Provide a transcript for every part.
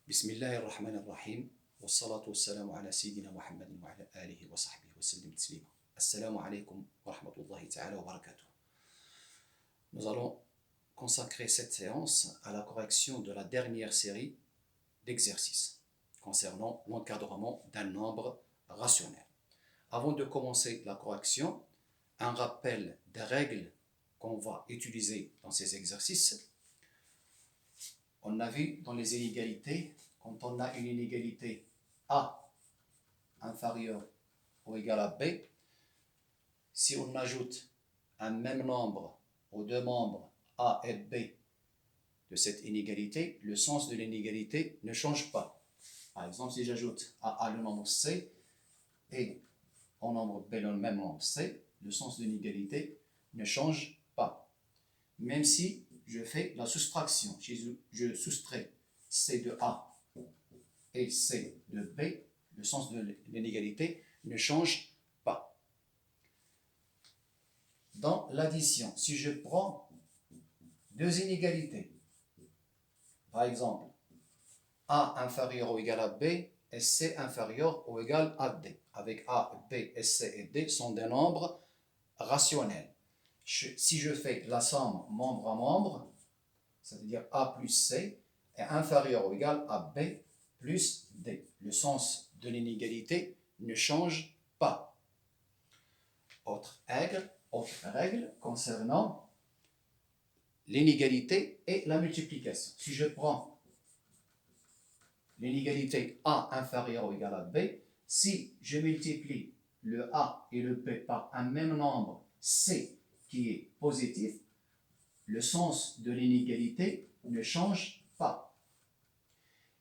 بسم الله الرحمن الرحيم والصلاة والسلام على سيدنا محمد وعلى آله وصحبه وسلم تسليما. Assalamu alaikum wa rahmatullahi ta'ala wa barakatuh. Nous allons consacrer cette séance à la correction de la dernière série d'exercices concernant l'encadrement d'un nombre rationnel. Avant de commencer la correction, un rappel des règles qu'on va utiliser dans ces exercices. On a vu dans les inégalités, quand on a une inégalité A inférieure ou égale à B, si on ajoute un même nombre aux deux membres A et B de cette inégalité, le sens de l'inégalité ne change pas. Par exemple, si j'ajoute à A le nombre C et au nombre B le même nombre C, le sens de l'inégalité ne change pas. Même si je fais la soustraction, je soustrais C de A et C de B, le sens de l'inégalité ne change pas. Dans l'addition, si je prends deux inégalités, par exemple, A inférieur ou égal à B et C inférieur ou égal à D, avec A, B et C et D sont des nombres rationnels. Si je fais la somme membre à membre, c'est-à-dire A plus C, est inférieur ou égal à B plus D. Le sens de l'inégalité ne change pas. Autre règle concernant l'inégalité et la multiplication. Si je prends l'inégalité A inférieur ou égal à B, si je multiplie le A et le B par un même nombre C qui est positif, le sens de l'inégalité ne change pas.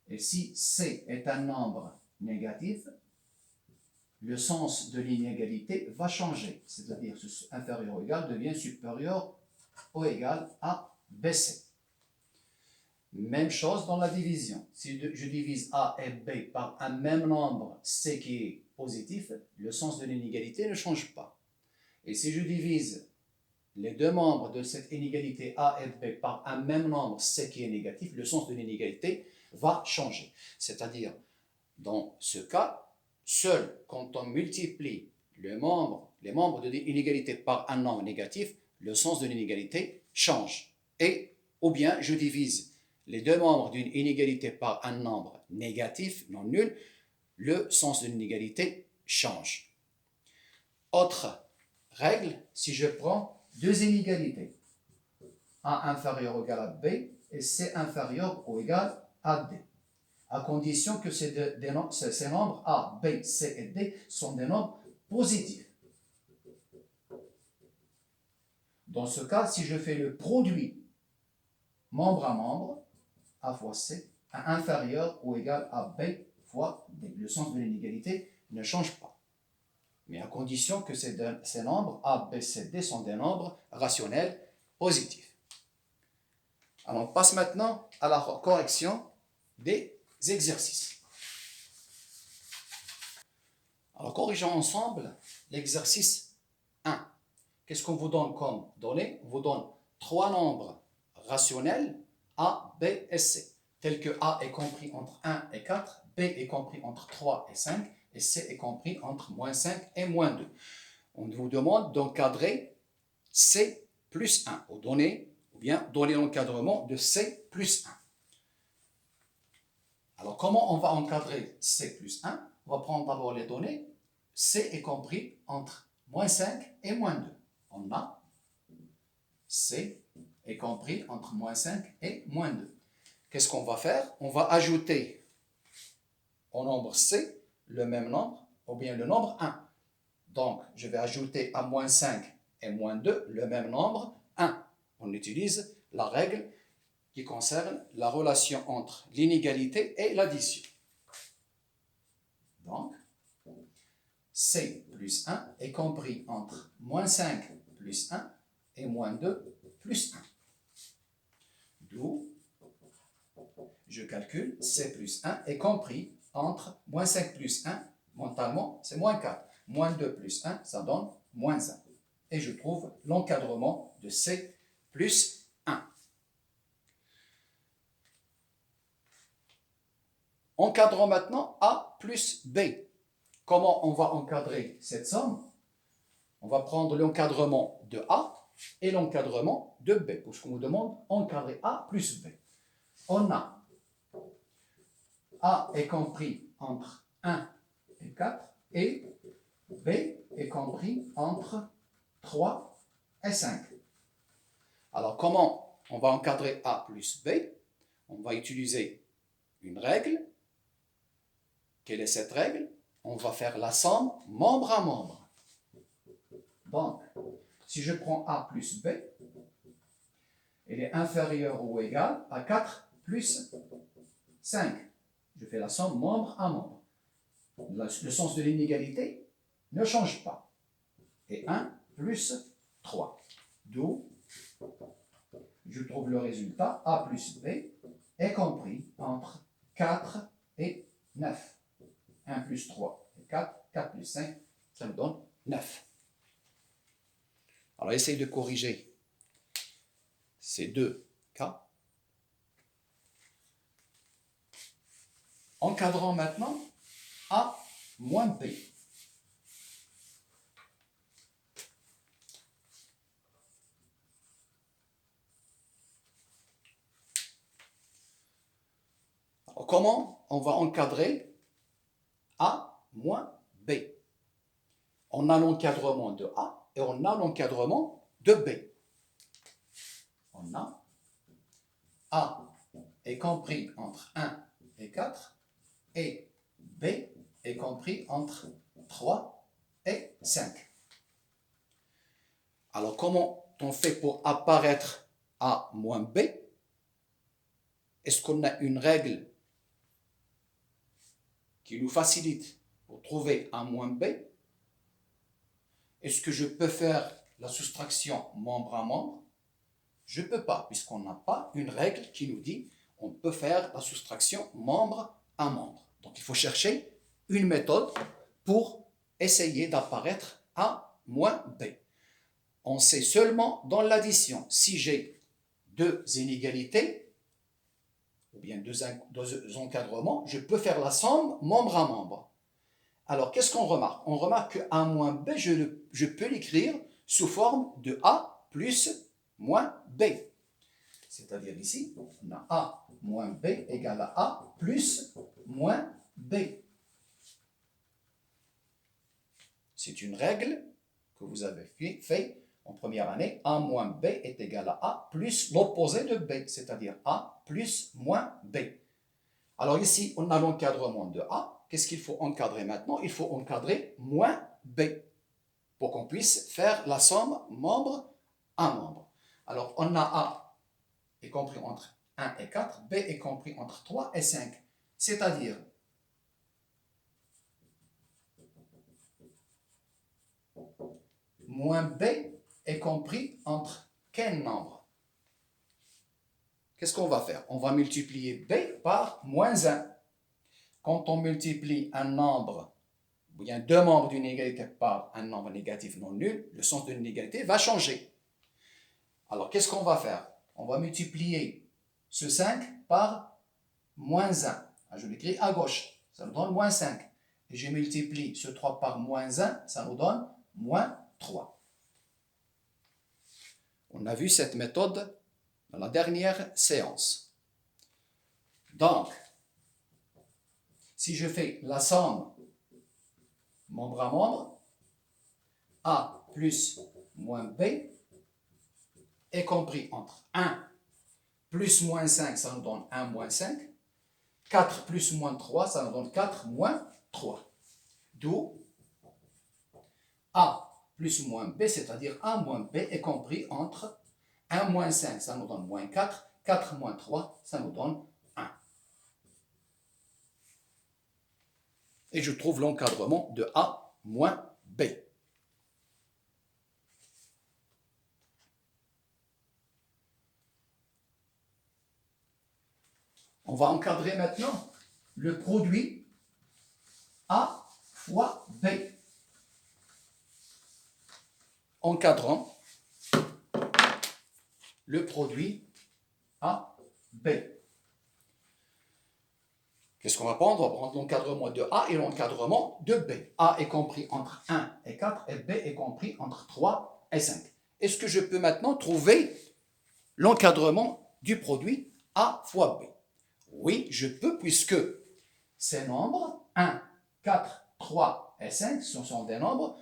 Et si C est un nombre négatif, le sens de l'inégalité va changer. C'est-à-dire que inférieur ou égal devient supérieur ou égal à BC. Même chose dans la division. Si je divise A et B par un même nombre C qui est positif, le sens de l'inégalité ne change pas. Et si je divise les deux membres de cette inégalité A et B par un même nombre C qui est négatif, le sens de l'inégalité va changer. C'est-à-dire, dans ce cas, seul quand on multiplie les membres de l'inégalité par un nombre négatif, le sens de l'inégalité change. Ou bien je divise les deux membres d'une inégalité par un nombre négatif, non nul, le sens de l'inégalité change. Autre règle, si je prends deux inégalités, A inférieur ou égal à B et C inférieur ou égal à D, à condition que ces nombres A, B, C et D sont des nombres positifs. Dans ce cas, si je fais le produit membre à membre, A fois C, est inférieur ou égal à B fois D, le sens de l'inégalité ne change pas. Mais à condition que ces nombres A, B, C, D sont des nombres rationnels positifs. Alors on passe maintenant à la correction des exercices. Alors corrigeons ensemble l'exercice 1. Qu'est-ce qu'on vous donne comme données? On vous donne trois nombres rationnels A, B et C, tels que A est compris entre 1 et 4, B est compris entre 3 et 5, et C est compris entre moins 5 et moins 2. On vous demande d'encadrer C plus 1, ou bien donner l'encadrement de C plus 1. Alors, comment on va encadrer C plus 1? On va prendre d'abord les données. C est compris entre moins 5 et moins 2. On a C est compris entre moins 5 et moins 2. Qu'est-ce qu'on va faire? On va ajouter au nombre C le même nombre, ou bien le nombre 1. Donc, je vais ajouter à moins 5 et moins 2 le même nombre 1. On utilise la règle qui concerne la relation entre l'inégalité et l'addition. Donc, C plus 1 est compris entre moins 5 plus 1 et moins 2 plus 1. D'où je calcule C plus 1 est compris entre moins 5 plus 1, mentalement c'est moins 4. Moins 2 plus 1, ça donne moins 1. Et je trouve l'encadrement de C plus 1. Encadrons maintenant A plus B. Comment on va encadrer cette somme? On va prendre l'encadrement de A et l'encadrement de B, parce qu'on nous demande encadrer A plus B. On a A est compris entre 1 et 4 et B est compris entre 3 et 5. Alors, comment on va encadrer A plus B? On va utiliser une règle. Quelle est cette règle? On va faire la somme membre à membre. Donc, si je prends A plus B, elle est inférieure ou égale à 4 plus 5. Je fais la somme membre à membre. Le sens de l'inégalité ne change pas. Et 1 plus 3. D'où je trouve le résultat A plus B est compris entre 4 et 9. 1 plus 3 et 4, 4 plus 5, ça me donne 9. Alors, essaye de corriger ces deux cas. Encadrant maintenant A moins B. Alors, comment on va encadrer A moins B? On a l'encadrement de A et on a l'encadrement de B. On a A est compris entre 1 et 4 et B est compris entre 3 et 5. Alors, comment on fait pour apparaître A moins B? Est-ce qu'on a une règle qui nous facilite pour trouver A moins B? Est-ce que je peux faire la soustraction membre à membre? Je ne peux pas, puisqu'on n'a pas une règle qui nous dit on peut faire la soustraction membre à membre. Donc, il faut chercher une méthode pour essayer d'apparaître A moins B. On sait seulement dans l'addition, si j'ai deux inégalités, ou bien deux encadrements, je peux faire la somme membre à membre. Alors, qu'est-ce qu'on remarque? On remarque que A moins B, je peux l'écrire sous forme de A plus moins B. C'est-à-dire ici, on a A moins B égale à A plus moins B. C'est une règle que vous avez fait en première année. A moins B est égal à A plus l'opposé de B, c'est-à-dire A plus moins B. Alors ici, on a l'encadrement de A. Qu'est-ce qu'il faut encadrer maintenant? Il faut encadrer moins B pour qu'on puisse faire la somme membre à membre. Alors, on a A est compris entre 1 et 4, B est compris entre 3 et 5. C'est-à-dire, moins B est compris entre quel nombre? Qu'est-ce qu'on va faire? On va multiplier B par moins 1. Quand on multiplie un nombre, ou bien deux membres d'une égalité par un nombre négatif non nul, le sens de l'inégalité va changer. Alors, qu'est-ce qu'on va faire? On va multiplier ce 5 par moins 1. Je l'écris à gauche, ça nous donne moins 5. Et je multiplie ce 3 par moins 1, ça nous donne moins 3. On a vu cette méthode dans la dernière séance. Donc, si je fais la somme membre à membre, A plus moins B est compris entre 1 plus moins 5, ça nous donne 1 moins 5. 4 plus moins 3, ça nous donne 4 moins 3. D'où A plus moins B, c'est-à-dire A moins B est compris entre 1 moins 5, ça nous donne moins 4. 4 moins 3, ça nous donne 1. Et je trouve l'encadrement de A moins B. On va encadrer maintenant le produit A fois B. Encadrant le produit A, B. Qu'est-ce qu'on va prendre? On va prendre l'encadrement de A et l'encadrement de B. A est compris entre 1 et 4 et B est compris entre 3 et 5. Est-ce que je peux maintenant trouver l'encadrement du produit A fois B? Oui, je peux, puisque ces nombres, 1, 4, 3 et 5, ce sont des nombres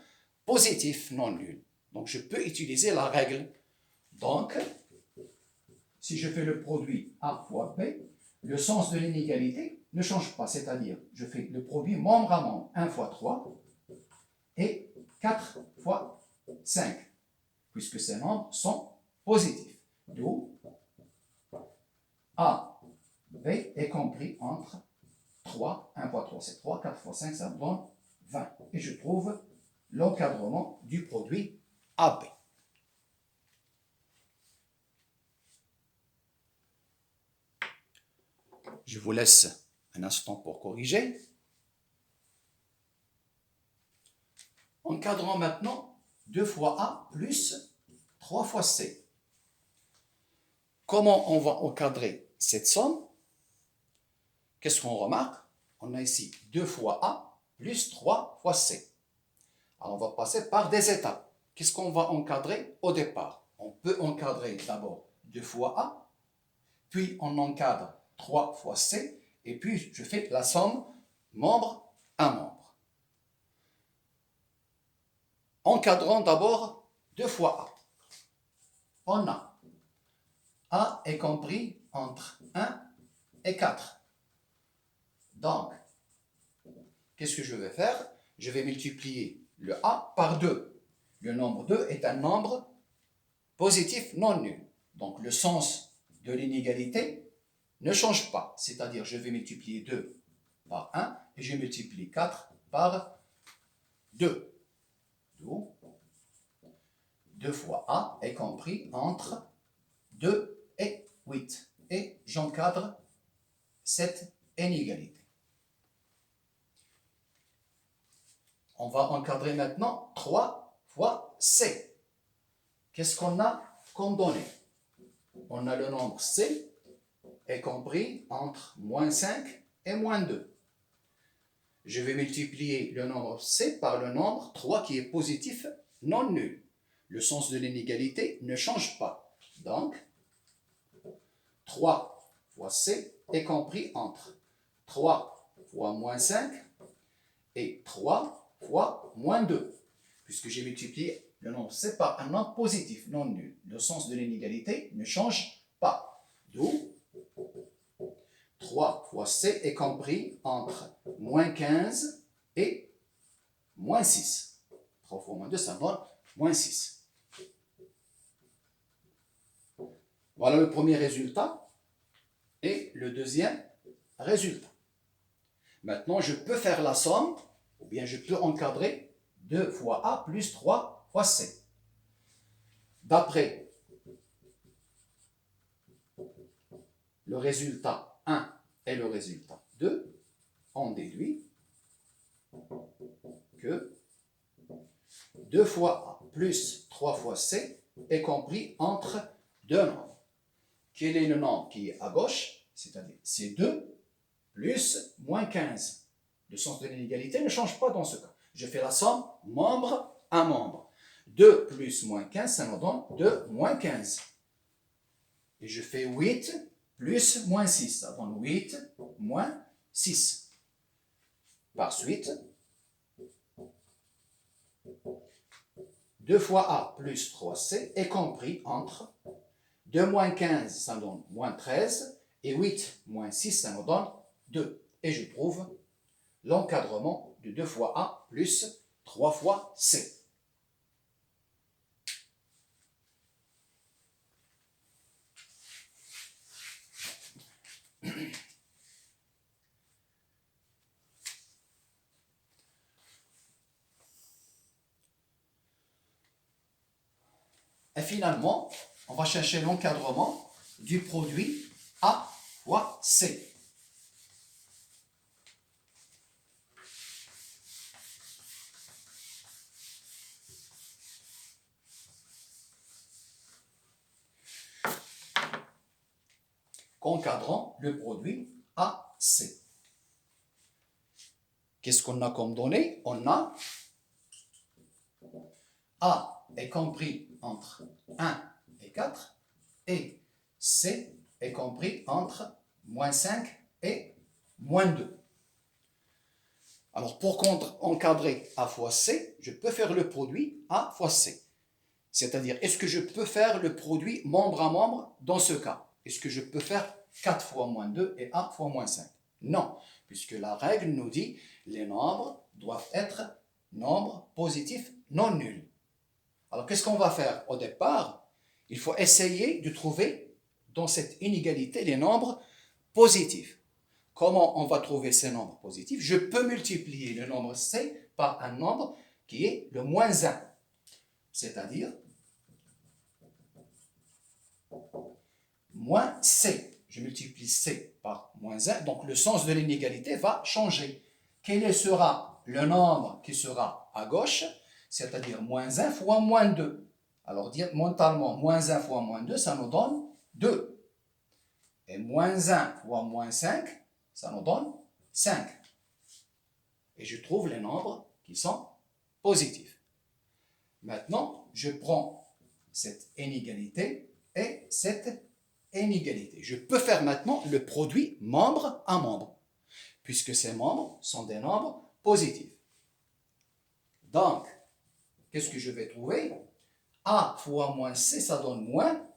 positifs non nuls. Donc, je peux utiliser la règle. Donc, si je fais le produit A fois B, le sens de l'inégalité ne change pas, c'est-à-dire je fais le produit membre à membre, 1 fois 3 et 4 fois 5, puisque ces nombres sont positifs. D'où A, B est compris entre 3, 1 fois 3 c'est 3, 4 fois 5 ça donne 20. Et je trouve l'encadrement du produit AB. Je vous laisse un instant pour corriger. Encadrant maintenant 2 fois A plus 3 fois C. Comment on va encadrer cette somme? Qu'est-ce qu'on remarque? On a ici 2 fois A plus 3 fois C. Alors on va passer par des étapes. Qu'est-ce qu'on va encadrer au départ? On peut encadrer d'abord 2 fois A, puis on encadre 3 fois C, et puis je fais la somme membre à membre. Encadrant d'abord 2 fois A. On a A est compris entre 1 et 4. Donc, qu'est-ce que je vais faire? Je vais multiplier le A par 2. Le nombre 2 est un nombre positif non nul. Donc, le sens de l'inégalité ne change pas. C'est-à-dire, je vais multiplier 2 par 1 et je multiplie 4 par 2. Donc, 2 fois A est compris entre 2 et 8. Et j'encadre cette inégalité. On va encadrer maintenant 3 fois C. Qu'est-ce qu'on a comme donnée? On a le nombre C est compris entre moins 5 et moins 2. Je vais multiplier le nombre C par le nombre 3 qui est positif non nul. Le sens de l'inégalité ne change pas. Donc, 3 fois C est compris entre 3 fois moins 5 et 3 fois moins 2. Puisque j'ai multiplié le nombre C par un nombre positif non nul. Le sens de l'inégalité ne change pas. D'où 3 fois C est compris entre moins 15 et moins 6. 3 fois moins 2, ça donne moins 6. Voilà le premier résultat et le deuxième résultat. Maintenant, je peux faire la somme, ou bien je peux encadrer 2 fois A plus 3 fois C. D'après le résultat 1 et le résultat 2, on déduit que 2 fois A plus 3 fois C est compris entre deux nombres. Quel est le nombre qui est à gauche? C'est-à-dire c'est 2 plus moins 15. Le sens de l'inégalité ne change pas dans ce cas. Je fais la somme membre à membre. 2 plus moins 15, ça nous donne 2 moins 15. Et je fais 8 plus moins 6, ça donne 8 moins 6. Par suite, 2 fois A plus 3C est compris entre 2 moins 15, ça donne moins 13, et 8 moins 6, ça nous donne 2. Et je trouve l'encadrement de 2 fois A plus 3 fois C. Et finalement, on va chercher l'encadrement du produit A fois C. Encadrant le produit AC. qu'est-ce qu'on a comme données? On a A est compris entre 1 et 4 et C est compris entre moins 5 et moins 2. Alors, pour encadrer A fois C, je peux faire le produit A fois C. C'est-à-dire, est-ce que je peux faire le produit membre à membre dans ce cas? Est-ce que je peux faire 4 fois moins 2 et A fois moins 5? Non, puisque la règle nous dit les nombres doivent être nombres positifs non nuls. Alors, qu'est-ce qu'on va faire? Au départ, il faut essayer de trouver dans cette inégalité les nombres positifs. Comment on va trouver ces nombres positifs? Je peux multiplier le nombre C par un nombre qui est le moins 1. C'est-à-dire moins C. Je multiplie C par moins 1, donc le sens de l'inégalité va changer. Quel sera le nombre qui sera à gauche? C'est-à-dire moins 1 fois moins 2. Alors, mentalement, moins 1 fois moins 2, ça nous donne 2. Et moins 1 fois moins 5, ça nous donne 5. Et je trouve les nombres qui sont positifs. Maintenant, je prends cette inégalité et cette inégalité. Je peux faire maintenant le produit membre à membre, puisque ces membres sont des nombres positifs. Donc, qu'est-ce que je vais trouver? A fois moins C, ça donne moins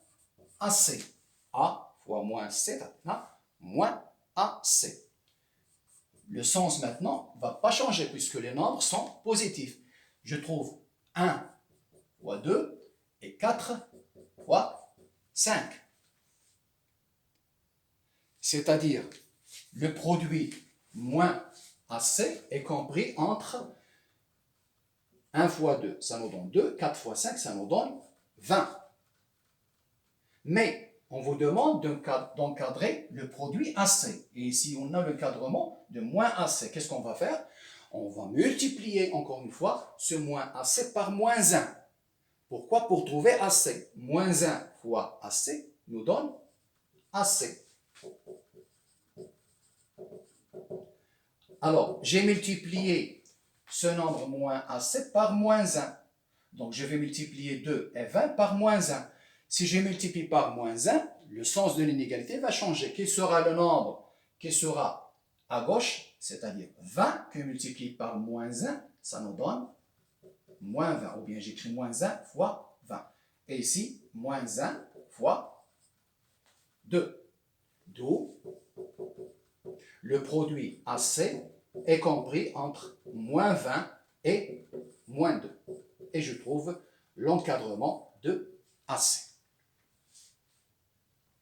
AC. A fois moins C, ça donne moins AC. Le sens maintenant ne va pas changer puisque les nombres sont positifs. Je trouve 1 fois 2 et 4 fois 5. C'est-à-dire, le produit moins AC est compris entre 1 fois 2, ça nous donne 2, 4 fois 5, ça nous donne 20. Mais on vous demande d'encadrer le produit AC. Et ici, on a le cadrement de moins AC. Qu'est-ce qu'on va faire? On va multiplier, encore une fois, ce moins AC par moins 1. Pourquoi? Pour trouver AC. Moins 1 fois AC nous donne AC. Alors, j'ai multiplié ce nombre moins AC par moins 1. Donc, je vais multiplier 2 et 20 par moins 1. Si je multiplie par moins 1, le sens de l'inégalité va changer. Quel sera le nombre qui sera à gauche, c'est-à-dire 20, que multiplie par moins 1, ça nous donne moins 20. Ou bien j'écris moins 1 fois 20. Et ici, moins 1 fois 2. D'où le produit AC est compris entre moins 20 et moins 2. Et je trouve l'encadrement de AC.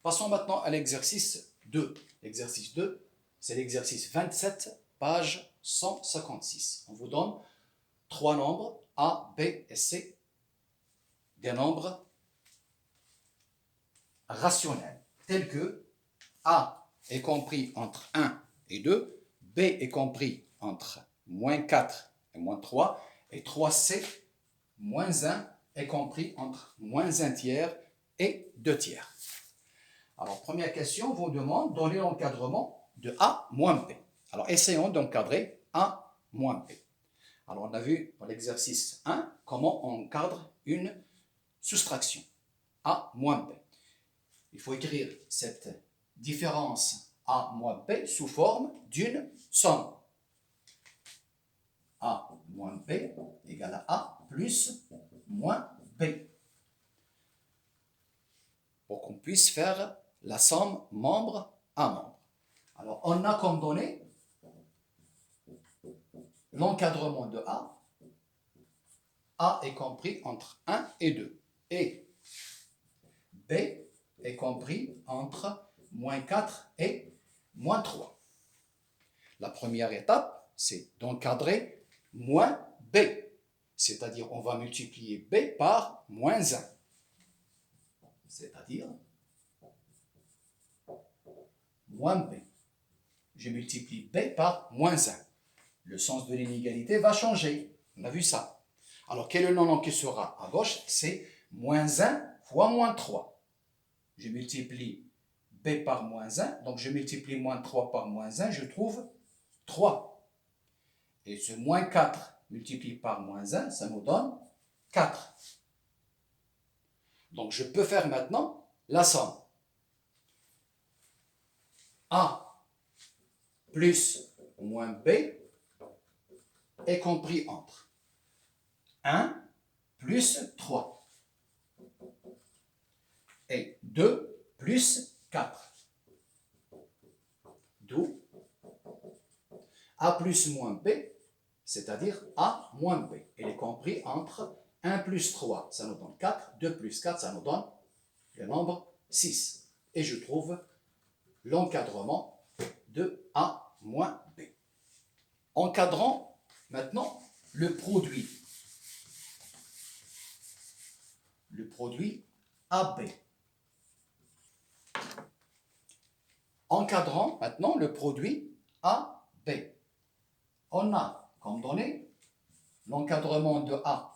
Passons maintenant à l'exercice 2. L'exercice 2, c'est l'exercice 27, page 156. On vous donne 3 nombres, A, B et C, des nombres rationnels, tels que A est compris entre 1 et 2, B est compris entre moins 4 et moins 3, et 3C, moins 1, est compris entre moins 1 tiers et 2 tiers. Alors, première question, on vous demande donner l'encadrement de A moins B. Alors, essayons d'encadrer A moins B. Alors, on a vu dans l'exercice 1 comment on encadre une soustraction. A moins B. Il faut écrire cette différence A moins B sous forme d'une somme. A moins B égale à A plus moins B. Pour qu'on puisse faire la somme membre à membre. Alors, on a comme donné l'encadrement de A. A est compris entre 1 et 2. Et B est compris entre moins 4 et moins 3. La première étape, c'est d'encadrer moins B. C'est-à-dire, on va multiplier B par moins 1. C'est-à-dire moins B. Je multiplie B par moins 1. Le sens de l'inégalité va changer. On a vu ça. Alors, quel est le nom qui sera à gauche? C'est moins 1 fois moins 3. Je multiplie B par moins 1. Donc, je multiplie moins 3 par moins 1. Je trouve 3. Et ce moins 4 multiplié par moins 1, ça nous donne 4. Donc, je peux faire maintenant la somme. A plus moins B est compris entre 1 plus 3 et 2 plus 4. D'où A plus moins B, c'est-à-dire A moins B. Il est compris entre 1 plus 3, ça nous donne 4, 2 plus 4, ça nous donne le nombre 6. Et je trouve l'encadrement de A moins B. Encadrant maintenant le produit. Le produit AB. Encadrant maintenant le produit AB. On a comme donné l'encadrement de A.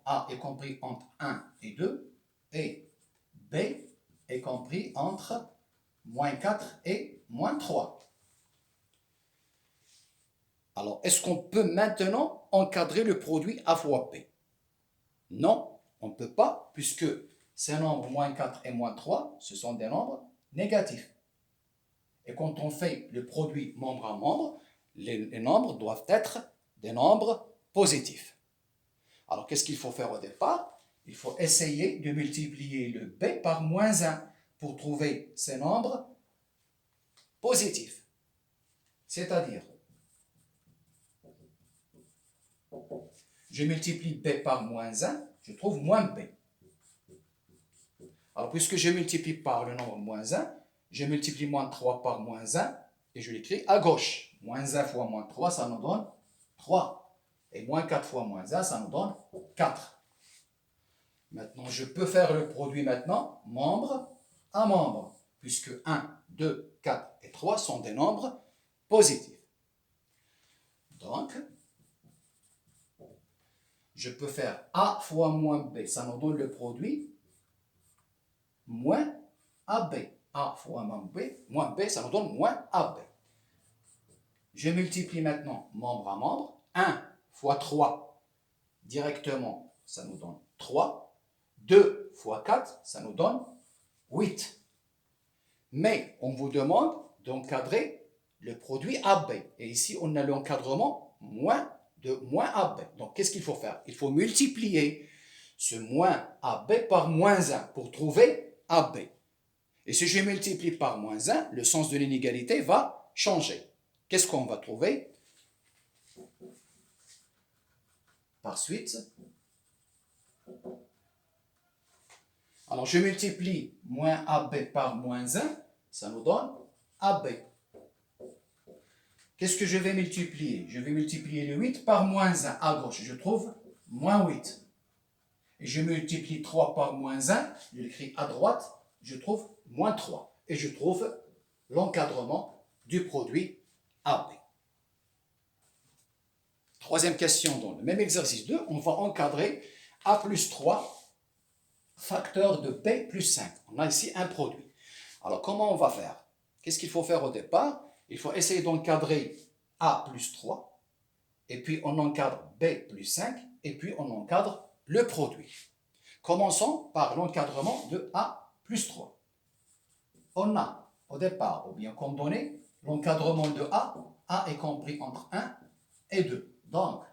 A est compris entre 1 et 2 et B est compris entre moins 4 et moins 3. Alors, est-ce qu'on peut maintenant encadrer le produit A fois B? Non, on ne peut pas, puisque ces nombres moins 4 et moins 3, ce sont des nombres négatifs. Et quand on fait le produit membre à membre, les nombres doivent être des nombres positifs. Alors, qu'est-ce qu'il faut faire au départ? Il faut essayer de multiplier le B par moins 1 pour trouver ces nombres positifs. C'est-à-dire, je multiplie B par moins 1, je trouve moins B. Alors, puisque je multiplie par le nombre moins 1, je multiplie moins 3 par moins 1 et je l'écris à gauche. Moins 1 fois moins 3, ça nous donne 3. Et moins 4 fois moins 1, ça nous donne 4. Maintenant, je peux faire le produit maintenant, membre à membre, puisque 1, 2, 4 et 3 sont des nombres positifs. Donc, je peux faire A fois moins B, ça nous donne le produit moins AB. A fois moins B, ça nous donne moins AB. Je multiplie maintenant membre à membre. 1 fois 3, directement, ça nous donne 3. 2 fois 4, ça nous donne 8. Mais on vous demande d'encadrer le produit AB. Et ici, on a l'encadrement moins AB. Donc, qu'est-ce qu'il faut faire? Il faut multiplier ce moins AB par moins 1 pour trouver AB. Et si je multiplie par moins 1, le sens de l'inégalité va changer. Qu'est-ce qu'on va trouver? Par suite, alors je multiplie moins AB par moins 1, ça nous donne AB. Qu'est-ce que je vais multiplier? Je vais multiplier le 8 par moins 1 à gauche, je trouve moins 8. Et je multiplie 3 par moins 1, je l'écris à droite, je trouve moins 3. Et je trouve l'encadrement du produit AB. Troisième question dans le même exercice 2, on va encadrer A plus 3 facteur de B plus 5. On a ici un produit. Alors, comment on va faire? Qu'est-ce qu'il faut faire au départ? Il faut essayer d'encadrer A plus 3, et puis on encadre B plus 5, et puis on encadre le produit. Commençons par l'encadrement de A plus 3. On a au départ, ou bien comme donné, l'encadrement de A est compris entre 1 et 2. Donc,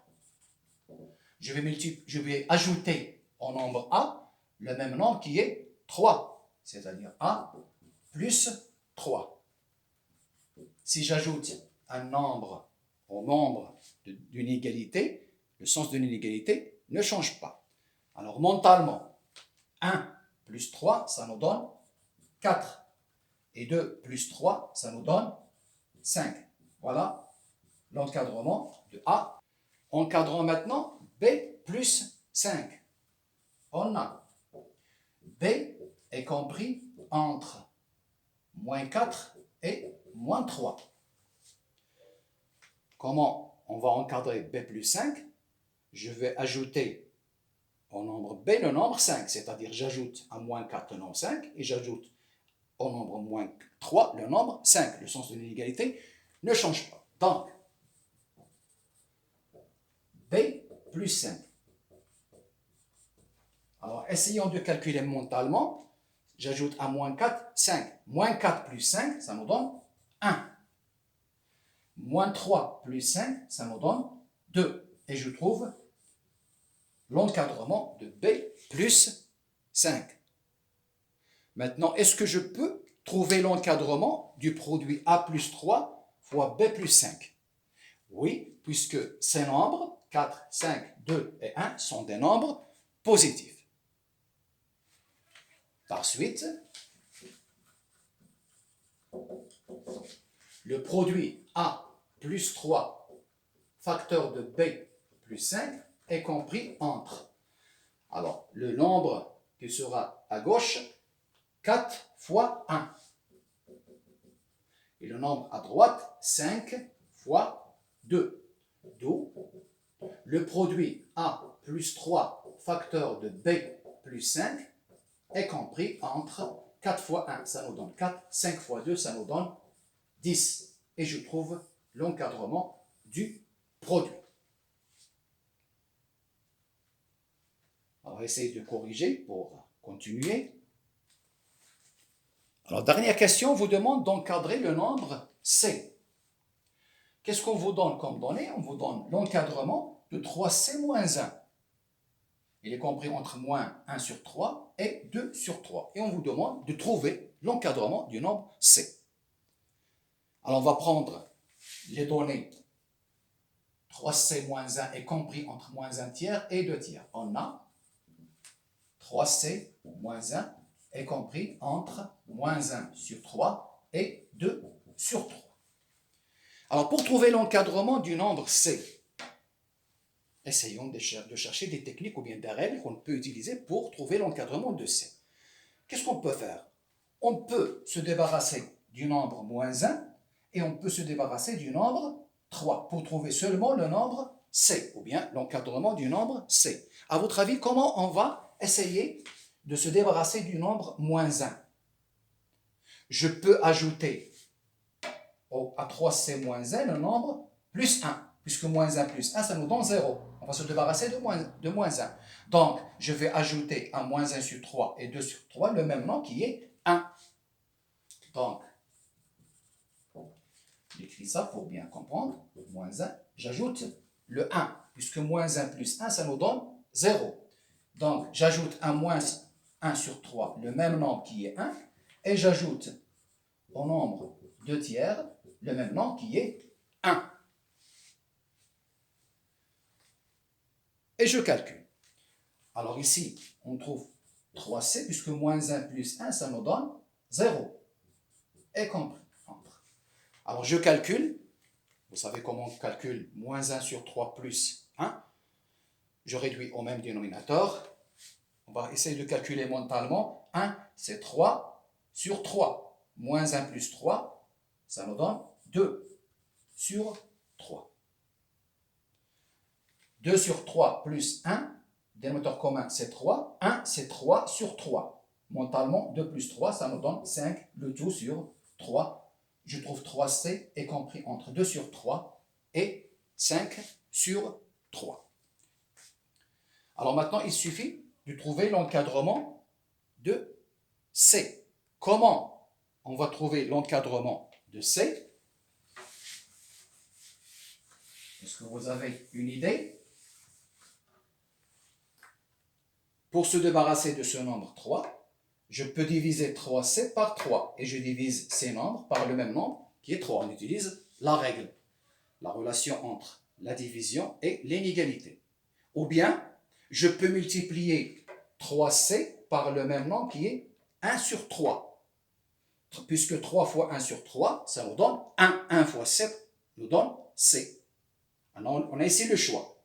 je vais ajouter au nombre A le même nombre qui est 3, c'est-à-dire A plus 3. Si j'ajoute un nombre au nombre d'une égalité, le sens d'une égalité ne change pas. Alors, mentalement, 1 plus 3, ça nous donne 4. Et 2 plus 3, ça nous donne 5. Voilà l'encadrement de A. Encadrant maintenant B plus 5. On a B est compris entre moins 4 et moins 3. Comment on va encadrer B plus 5? Je vais ajouter au nombre B le nombre 5, c'est-à-dire j'ajoute à moins 4 le nombre 5 et j'ajoute au nombre moins 3 le nombre 5. Le sens de l'inégalité ne change pas. Donc, B plus 5. Alors, essayons de calculer mentalement. J'ajoute à moins 4, 5. Moins 4 plus 5, ça nous donne 1. Moins 3 plus 5, ça nous donne 2. Et je trouve l'encadrement de B plus 5. Maintenant, est-ce que je peux trouver l'encadrement du produit A plus 3 fois B plus 5? Oui, puisque ces nombres, 4, 5, 2 et 1, sont des nombres positifs. Par suite, le produit A plus 3 facteur de B plus 5 est compris entre, alors, le nombre qui sera à gauche, 4 fois 1. Et le nombre à droite, 5 fois 2. D'où le produit A plus 3 facteur de B plus 5 est compris entre 4 fois 1, ça nous donne 4, 5 fois 2, ça nous donne 10. Et je trouve l'encadrement du produit. On va essayer de corriger pour continuer. Alors, dernière question, on vous demande d'encadrer le nombre C. Qu'est-ce qu'on vous donne comme donnée? On vous donne l'encadrement de 3C moins 1. Il est compris entre moins 1 sur 3 et 2 sur 3. Et on vous demande de trouver l'encadrement du nombre C. Alors, on va prendre les données. 3C moins 1 est compris entre moins 1 tiers et 2 tiers. On a 3C moins 1 est compris entre moins 1 sur 3 et 2 sur 3. Alors, pour trouver l'encadrement du nombre C, essayons de chercher des techniques ou bien des règles qu'on peut utiliser pour trouver l'encadrement de C. Qu'est-ce qu'on peut faire? On peut se débarrasser du nombre moins 1 et on peut se débarrasser du nombre 3 pour trouver seulement le nombre C, ou bien l'encadrement du nombre C. À votre avis, comment on va essayer de se débarrasser du nombre moins 1? Je peux ajouter à 3C moins 1 le nombre plus 1, puisque moins 1 plus 1, ça nous donne 0. On va se débarrasser de moins 1. Donc, je vais ajouter à moins 1 sur 3 et 2 sur 3 le même nom qui est 1. Donc, j'écris ça pour bien comprendre. Moins 1, j'ajoute le 1, puisque moins 1 plus 1, ça nous donne 0. Donc, j'ajoute à moins 1 sur 3 le même nombre qui est 1, et j'ajoute au nombre 2 tiers le même nombre qui est 1. Et je calcule. Alors ici, on trouve 3C, puisque moins 1 plus 1, ça nous donne 0. Et compris entre. Alors je calcule. Vous savez comment on calcule moins 1 sur 3 plus 1. Je réduis au même dénominateur. On va essayer de calculer mentalement. 1, c'est 3 sur 3. Moins 1 plus 3, ça nous donne 2 sur 3. 2 sur 3 plus 1, dénominateur commun c'est 3. 1 c'est 3 sur 3. Mentalement, 2 plus 3, ça nous donne 5, le tout sur 3. Je trouve 3C est compris entre 2 sur 3 et 5 sur 3. Alors maintenant, il suffit de trouver l'encadrement de C. Comment on va trouver l'encadrement de C? Est-ce que vous avez une idée? Pour se débarrasser de ce nombre 3, je peux diviser 3C par 3 et je divise ces nombres par le même nombre qui est 3. On utilise la règle, la relation entre la division et l'inégalité. Ou bien, je peux multiplier 3C par le même nombre qui est 1 sur 3. Puisque 3 fois 1 sur 3, ça nous donne 1. 1 fois 7 nous donne C. Alors, on a ici le choix.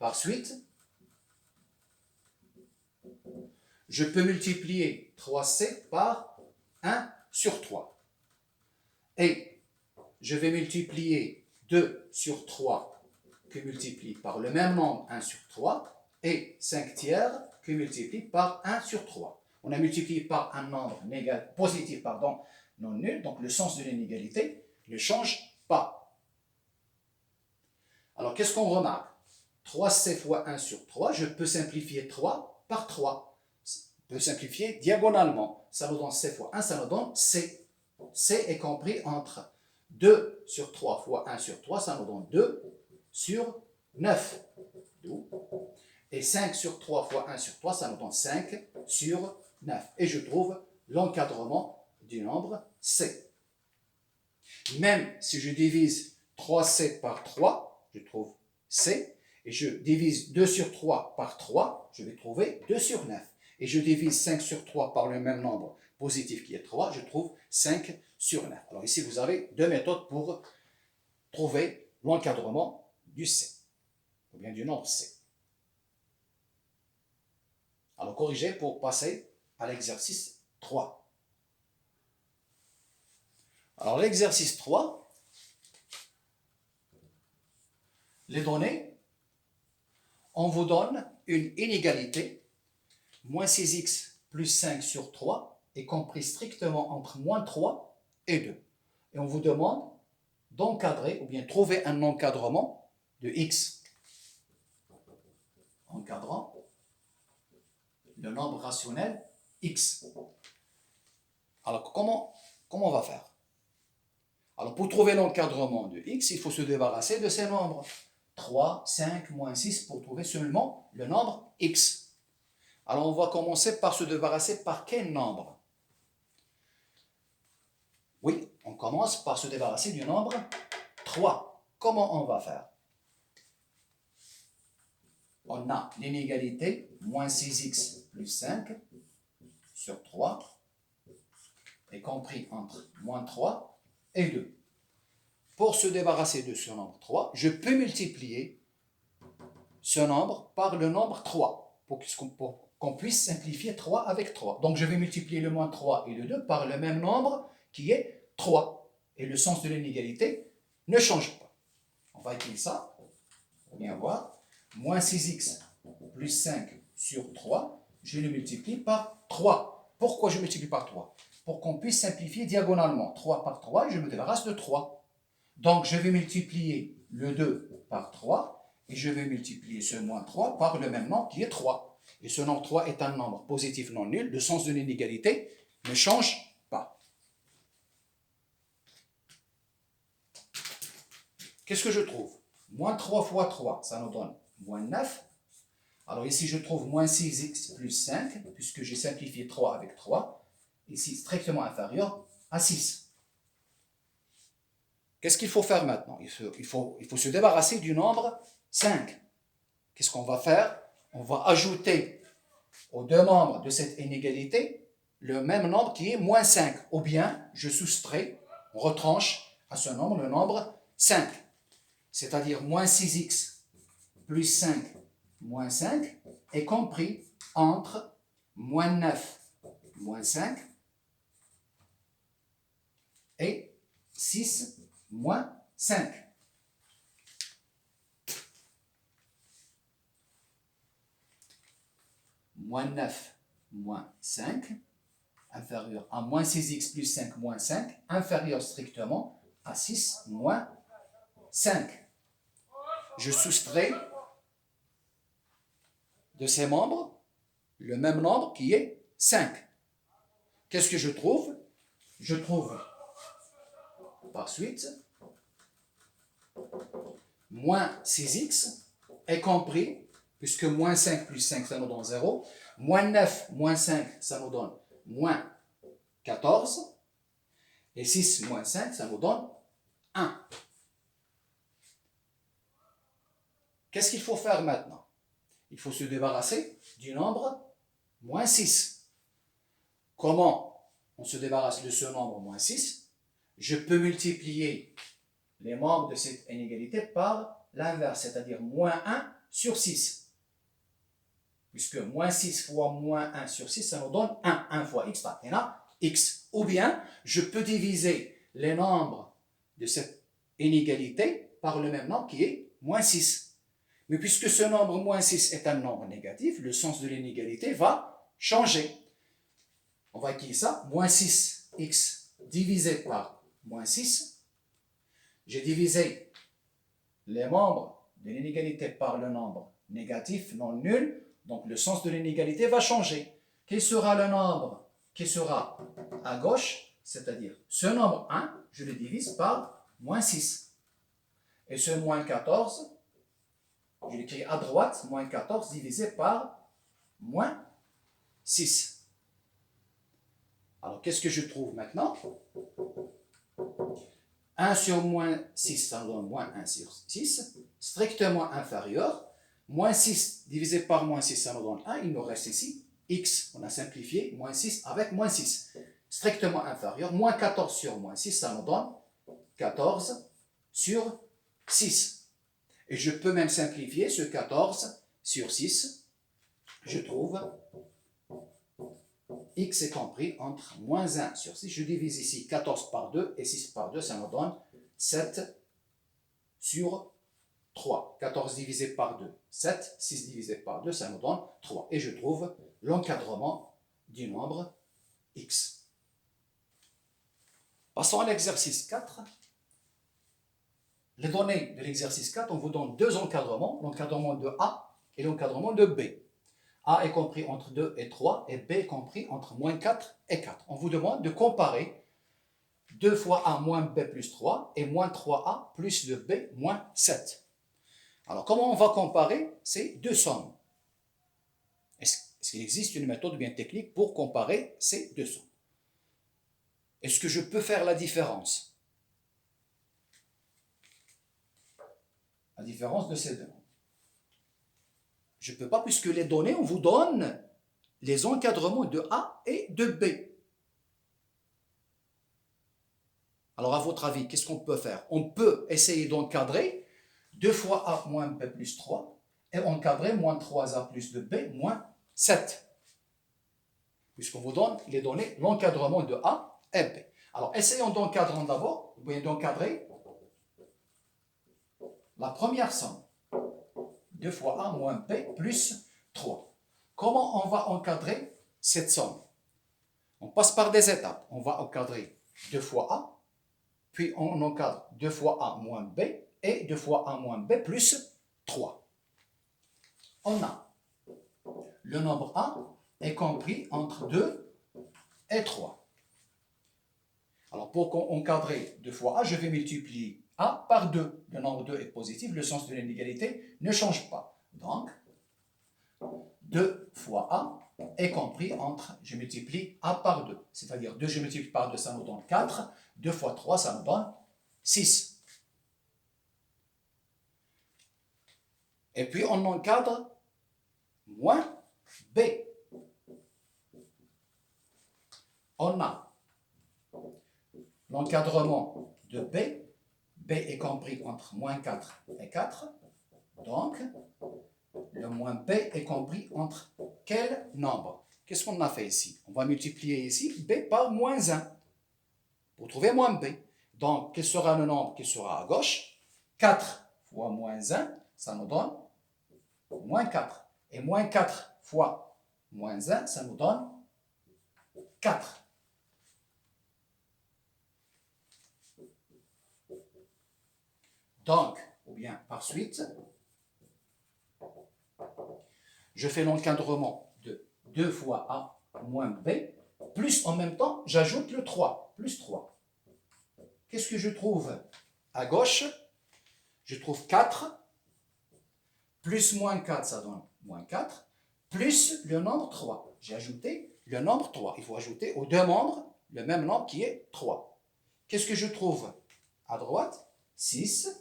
Par suite, je peux multiplier 3C par 1 sur 3. Et je vais multiplier 2 sur 3 que multiplie par le même nombre 1 sur 3 et 5 tiers que multiplie par 1 sur 3. On a multiplié par un nombre positif non nul, donc le sens de l'inégalité ne change pas. Alors qu'est-ce qu'on remarque? 3c fois 1 sur 3, je peux simplifier 3 par 3. Je peux simplifier diagonalement. Ça nous donne c fois 1, ça nous donne c. C est compris entre 2 sur 3 fois 1 sur 3, ça nous donne 2 sur 9. Et 5 sur 3 fois 1 sur 3, ça nous donne 5 sur 9. Et je trouve l'encadrement du nombre c. Même si je divise 3c par 3, je trouve c. Et je divise 2 sur 3 par 3, je vais trouver 2 sur 9. Et je divise 5 sur 3 par le même nombre positif qui est 3, je trouve 5 sur 9. Alors ici, vous avez deux méthodes pour trouver l'encadrement du c, ou bien du nombre c. Alors corrigez pour passer à l'exercice 3. Alors l'exercice 3, les données, on vous donne une inégalité, moins 6x plus 5 sur 3 est compris strictement entre moins 3 et 2. Et on vous demande d'encadrer, ou bien trouver un encadrement de x. Encadrant le nombre rationnel x. Alors comment on va faire? Alors pour trouver l'encadrement de x, il faut se débarrasser de ces nombres. 3, 5, moins 6 pour trouver seulement le nombre x. Alors on va commencer par se débarrasser par quel nombre? Oui, on commence par se débarrasser du nombre 3. Comment on va faire? On a l'inégalité moins 6x plus 5 sur 3 est compris entre moins 3 et 2. Pour se débarrasser de ce nombre 3, je peux multiplier ce nombre par le nombre 3 pour qu'on puisse simplifier 3 avec 3. Donc je vais multiplier le moins 3 et le 2 par le même nombre qui est 3. Et le sens de l'inégalité ne change pas. On va écrire ça. On va bien voir. Moins 6x plus 5 sur 3, je le multiplie par 3. Pourquoi je multiplie par 3? Pour qu'on puisse simplifier diagonalement. 3 par 3, je me débarrasse de 3. Donc, je vais multiplier le 2 par 3 et je vais multiplier ce moins 3 par le même nombre qui est 3. Et ce nombre 3 est un nombre positif non nul. Le sens de l'inégalité ne change pas. Qu'est-ce que je trouve? Moins 3 fois 3, ça nous donne moins 9. Alors ici, je trouve moins 6x plus 5, puisque j'ai simplifié 3 avec 3. Ici, strictement inférieur à 6. Qu'est-ce qu'il faut faire maintenant? Il faut se débarrasser du nombre 5. Qu'est-ce qu'on va faire? On va ajouter aux deux membres de cette inégalité le même nombre qui est moins 5. Ou bien, je soustrais, on retranche à ce nombre le nombre 5. C'est-à-dire moins 6x plus 5 moins 5 est compris entre moins 9 moins 5 et 6 moins 5. Moins 9 moins 5, inférieur à moins 6x plus 5 moins 5, inférieur strictement à 6 moins 5. Je soustrais de ces membres le même nombre qui est 5. Qu'est-ce que je trouve? Je trouve par suite moins 6x est compris, puisque moins 5 plus 5, ça nous donne 0. Moins 9 moins 5, ça nous donne moins 14. Et 6 moins 5, ça nous donne 1. Qu'est-ce qu'il faut faire maintenant? Il faut se débarrasser du nombre moins 6. Comment on se débarrasse de ce nombre moins 6? Je peux multiplier les membres de cette inégalité par l'inverse, c'est-à-dire moins 1 sur 6. Puisque moins 6 fois moins 1 sur 6, ça nous donne 1. 1 fois x, par x. Ou bien, je peux diviser les nombres de cette inégalité par le même nombre qui est moins 6. Mais puisque ce nombre moins 6 est un nombre négatif, le sens de l'inégalité va changer. On va écrire ça, moins 6x divisé par moins 6. J'ai divisé les membres de l'inégalité par le nombre négatif non nul, donc le sens de l'inégalité va changer. Quel sera le nombre qui sera à gauche, c'est-à-dire ce nombre 1, je le divise par moins 6. Et ce moins 14, je l'écris à droite, moins 14 divisé par moins 6. Alors, qu'est-ce que je trouve maintenant? 1 sur moins 6, ça donne moins 1 sur 6, strictement inférieur. Moins 6 divisé par moins 6, ça nous donne 1. Il nous reste ici x. On a simplifié moins 6 avec moins 6. Strictement inférieur. Moins 14 sur moins 6, ça nous donne 14 sur 6. Et je peux même simplifier ce 14 sur 6. Je trouve x est compris entre moins 1 sur 6. Je divise ici 14 par 2 et 6 par 2, ça me donne 7 sur 3. 14 divisé par 2, 7. 6 divisé par 2, ça me donne 3. Et je trouve l'encadrement du nombre x. Passons à l'exercice 4. Les données de l'exercice 4, on vous donne deux encadrements, l'encadrement de A et l'encadrement de B. A est compris entre 2 et 3 et B est compris entre moins 4 et 4. On vous demande de comparer 2 fois A moins B plus 3 et moins 3A plus de B moins 7. Alors, comment on va comparer ces deux sommes? Est-ce qu'il existe une méthode bien technique pour comparer ces deux sommes? Est-ce que je peux faire la différence? La différence de ces deux nombres. Je ne peux pas puisque les données, on vous donne les encadrements de A et de B. Alors, à votre avis, qu'est-ce qu'on peut faire? On peut essayer d'encadrer 2 fois A moins B plus 3 et encadrer moins 3A plus de B moins 7. Puisqu'on vous donne les données, l'encadrement de A et B. Alors, essayons d'encadrer d'abord, ou bien d'encadrer la première somme. 2 fois A moins B plus 3. Comment on va encadrer cette somme? On passe par des étapes. On va encadrer 2 fois A, puis on encadre 2 fois A moins B et 2 fois A moins B plus 3. On a le nombre A est compris entre 2 et 3. Alors pour encadrer 2 fois A, je vais multiplier A par 2. Le nombre 2 est positif, le sens de l'inégalité ne change pas. Donc, 2 fois A est compris entre, je multiplie A par 2. C'est-à-dire 2, je multiplie par 2, ça nous donne 4. 2 fois 3, ça nous donne 6. Et puis on encadre moins B. On a l'encadrement de B. B est compris entre moins 4 et 4. Donc, le moins B est compris entre quel nombre? Qu'est-ce qu'on a fait ici? On va multiplier ici B par moins 1 pour trouver moins B. Donc, quel sera le nombre qui sera à gauche? 4 fois moins 1, ça nous donne moins 4. Et moins 4 fois moins 1, ça nous donne 4. Donc, ou bien par suite, je fais l'encadrement de 2 fois A moins B, plus en même temps, j'ajoute le 3, plus 3. Qu'est-ce que je trouve à gauche? Je trouve 4, plus moins 4, ça donne moins 4, plus le nombre 3. J'ai ajouté le nombre 3. Il faut ajouter aux deux membres le même nombre qui est 3. Qu'est-ce que je trouve à droite? 6,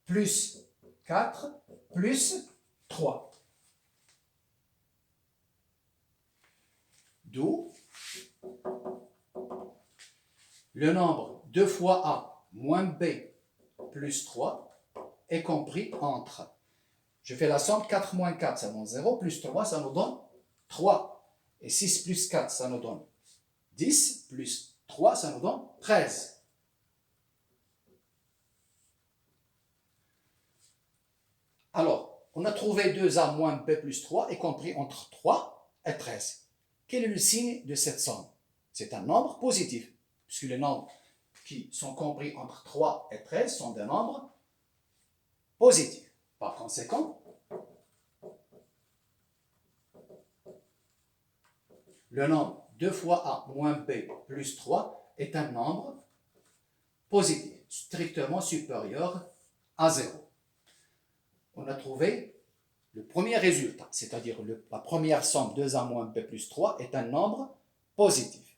plus 4, plus 3. D'où le nombre 2 fois A moins B plus 3 est compris entre, je fais la somme, 4 moins 4, ça donne 0, plus 3, ça nous donne 3. Et 6 plus 4, ça nous donne 10, plus 3, ça nous donne 13. Alors, on a trouvé 2A moins B plus 3 est compris entre 3 et 13. Quel est le signe de cette somme? C'est un nombre positif, puisque les nombres qui sont compris entre 3 et 13 sont des nombres positifs. Par conséquent, le nombre 2 fois A moins B plus 3 est un nombre positif, strictement supérieur à 0. On a trouvé le premier résultat, c'est-à-dire la première somme 2A moins B plus 3 est un nombre positif.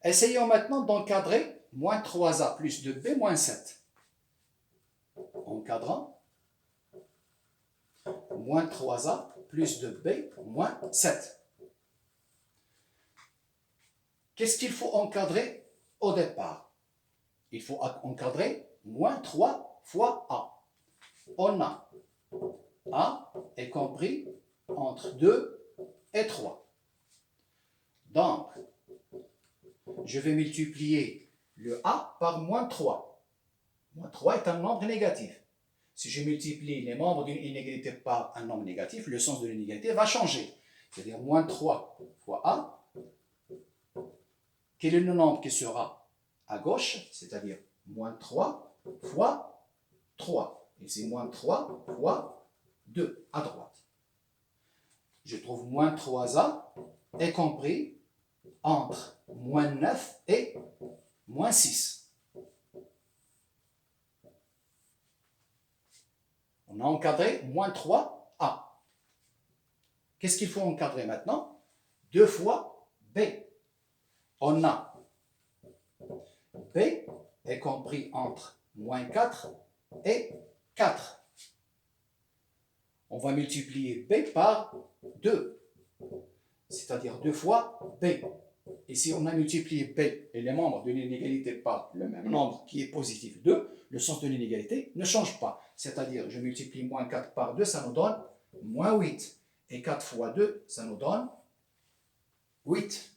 Essayons maintenant d'encadrer moins 3A plus 2B moins 7. Encadrant, moins 3A plus 2B moins 7. Qu'est-ce qu'il faut encadrer au départ? Il faut encadrer moins 3 fois A. On a A est compris entre 2 et 3. Donc, je vais multiplier le A par moins 3. Moins 3 est un nombre négatif. Si je multiplie les membres d'une inégalité par un nombre négatif, le sens de l'inégalité va changer. C'est-à-dire moins 3 fois A. Quel est le nombre qui sera à gauche? C'est-à-dire moins 3 fois 3. Et c'est moins 3 fois 2 à droite. Je trouve moins 3A est compris entre moins 9 et moins 6. On a encadré moins 3A. Qu'est-ce qu'il faut encadrer maintenant? 2 fois B. On a B est compris entre moins 4 et 4. On va multiplier B par 2, c'est-à-dire 2 fois B. Et si on a multiplié B et les membres de l'inégalité par le même nombre qui est positif 2, le sens de l'inégalité ne change pas. C'est-à-dire, je multiplie moins 4 par 2, ça nous donne moins 8. Et 4 fois 2, ça nous donne 8.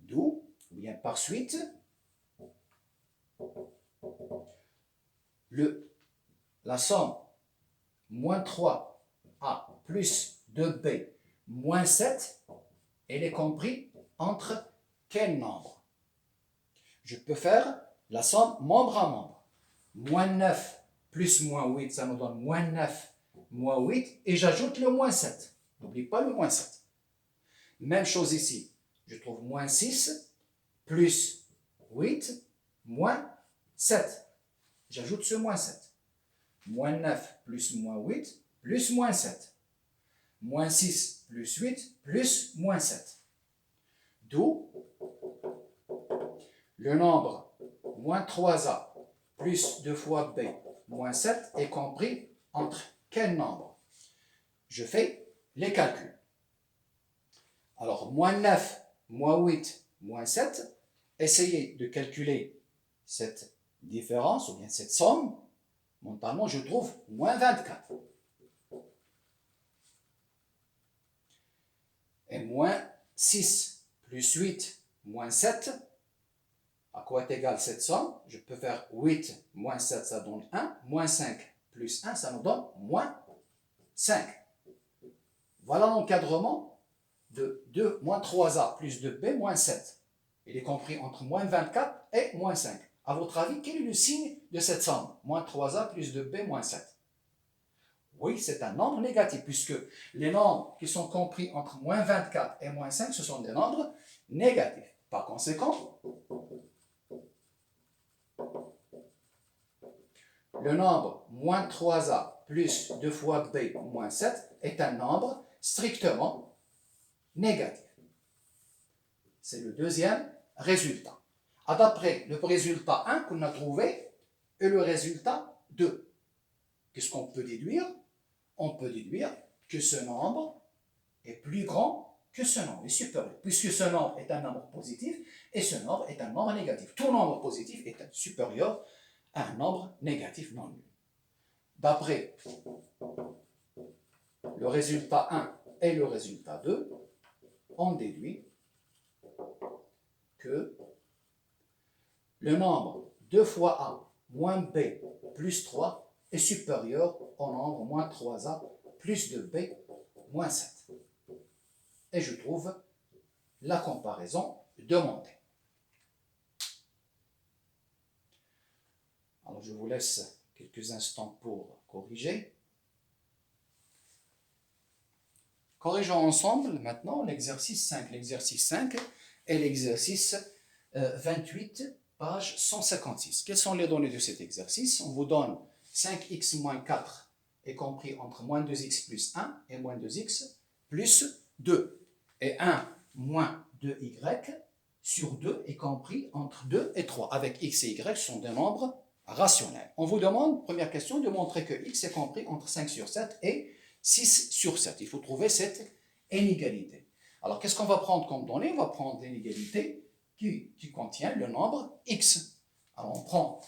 D'où, bien par suite, la somme moins 3A plus 2B moins 7, elle est comprise entre quel nombre? Je peux faire la somme membre à membre. Moins 9 plus moins 8, ça me donne moins 9 moins 8, et j'ajoute le moins 7. N'oublie pas le moins 7. Même chose ici. Je trouve moins 6 plus 8 moins 7. J'ajoute ce moins 7. Moins 9 plus moins 8 plus moins 7. Moins 6 plus 8 plus moins 7. D'où le nombre moins 3A plus 2 fois B moins 7 est compris entre quel nombre? Je fais les calculs. Alors, moins 9, moins 8, moins 7, essayez de calculer cette différence, ou bien cette somme. Mentalement, je trouve moins 24. Et moins 6 plus 8 moins 7, à quoi est égale cette somme? Je peux faire 8 moins 7, ça donne 1, moins 5 plus 1, ça nous donne moins 5. Voilà l'encadrement de 2 moins 3A plus 2B moins 7. Il est compris entre moins 24 et moins 5. À votre avis, quel est le signe de cette somme? Moins 3A plus 2B moins 7. Oui, c'est un nombre négatif, puisque les nombres qui sont compris entre moins 24 et moins 5, ce sont des nombres négatifs. Par conséquent, le nombre moins 3A plus 2 fois B moins 7 est un nombre strictement négatif. C'est le deuxième résultat. D'après le résultat 1 qu'on a trouvé et le résultat 2, qu'est-ce qu'on peut déduire? On peut déduire que ce nombre est plus grand que ce nombre, est supérieur, puisque ce nombre est un nombre positif et ce nombre est un nombre négatif. Tout nombre positif est supérieur à un nombre négatif non nul. D'après le résultat 1 et le résultat 2, on déduit que le nombre 2 fois A moins B plus 3 est supérieur au nombre moins 3A plus 2B moins 7. Et je trouve la comparaison demandée. je vous laisse quelques instants pour corriger. Corrigeons ensemble maintenant l'exercice 5. L'exercice 5 est l'exercice 28, page 156. Quelles sont les données de cet exercice? On vous donne 5x moins 4 est compris entre moins 2x plus 1 et moins 2x plus 2. Et 1 moins 2y sur 2 est compris entre 2 et 3, avec x et y sont des nombres rationnels. On vous demande, première question, de montrer que x est compris entre 5 sur 7 et 6 sur 7. Il faut trouver cette inégalité. Alors, qu'est-ce qu'on va prendre comme donnée? On va prendre l'inégalité qui contient le nombre x. Alors, on prend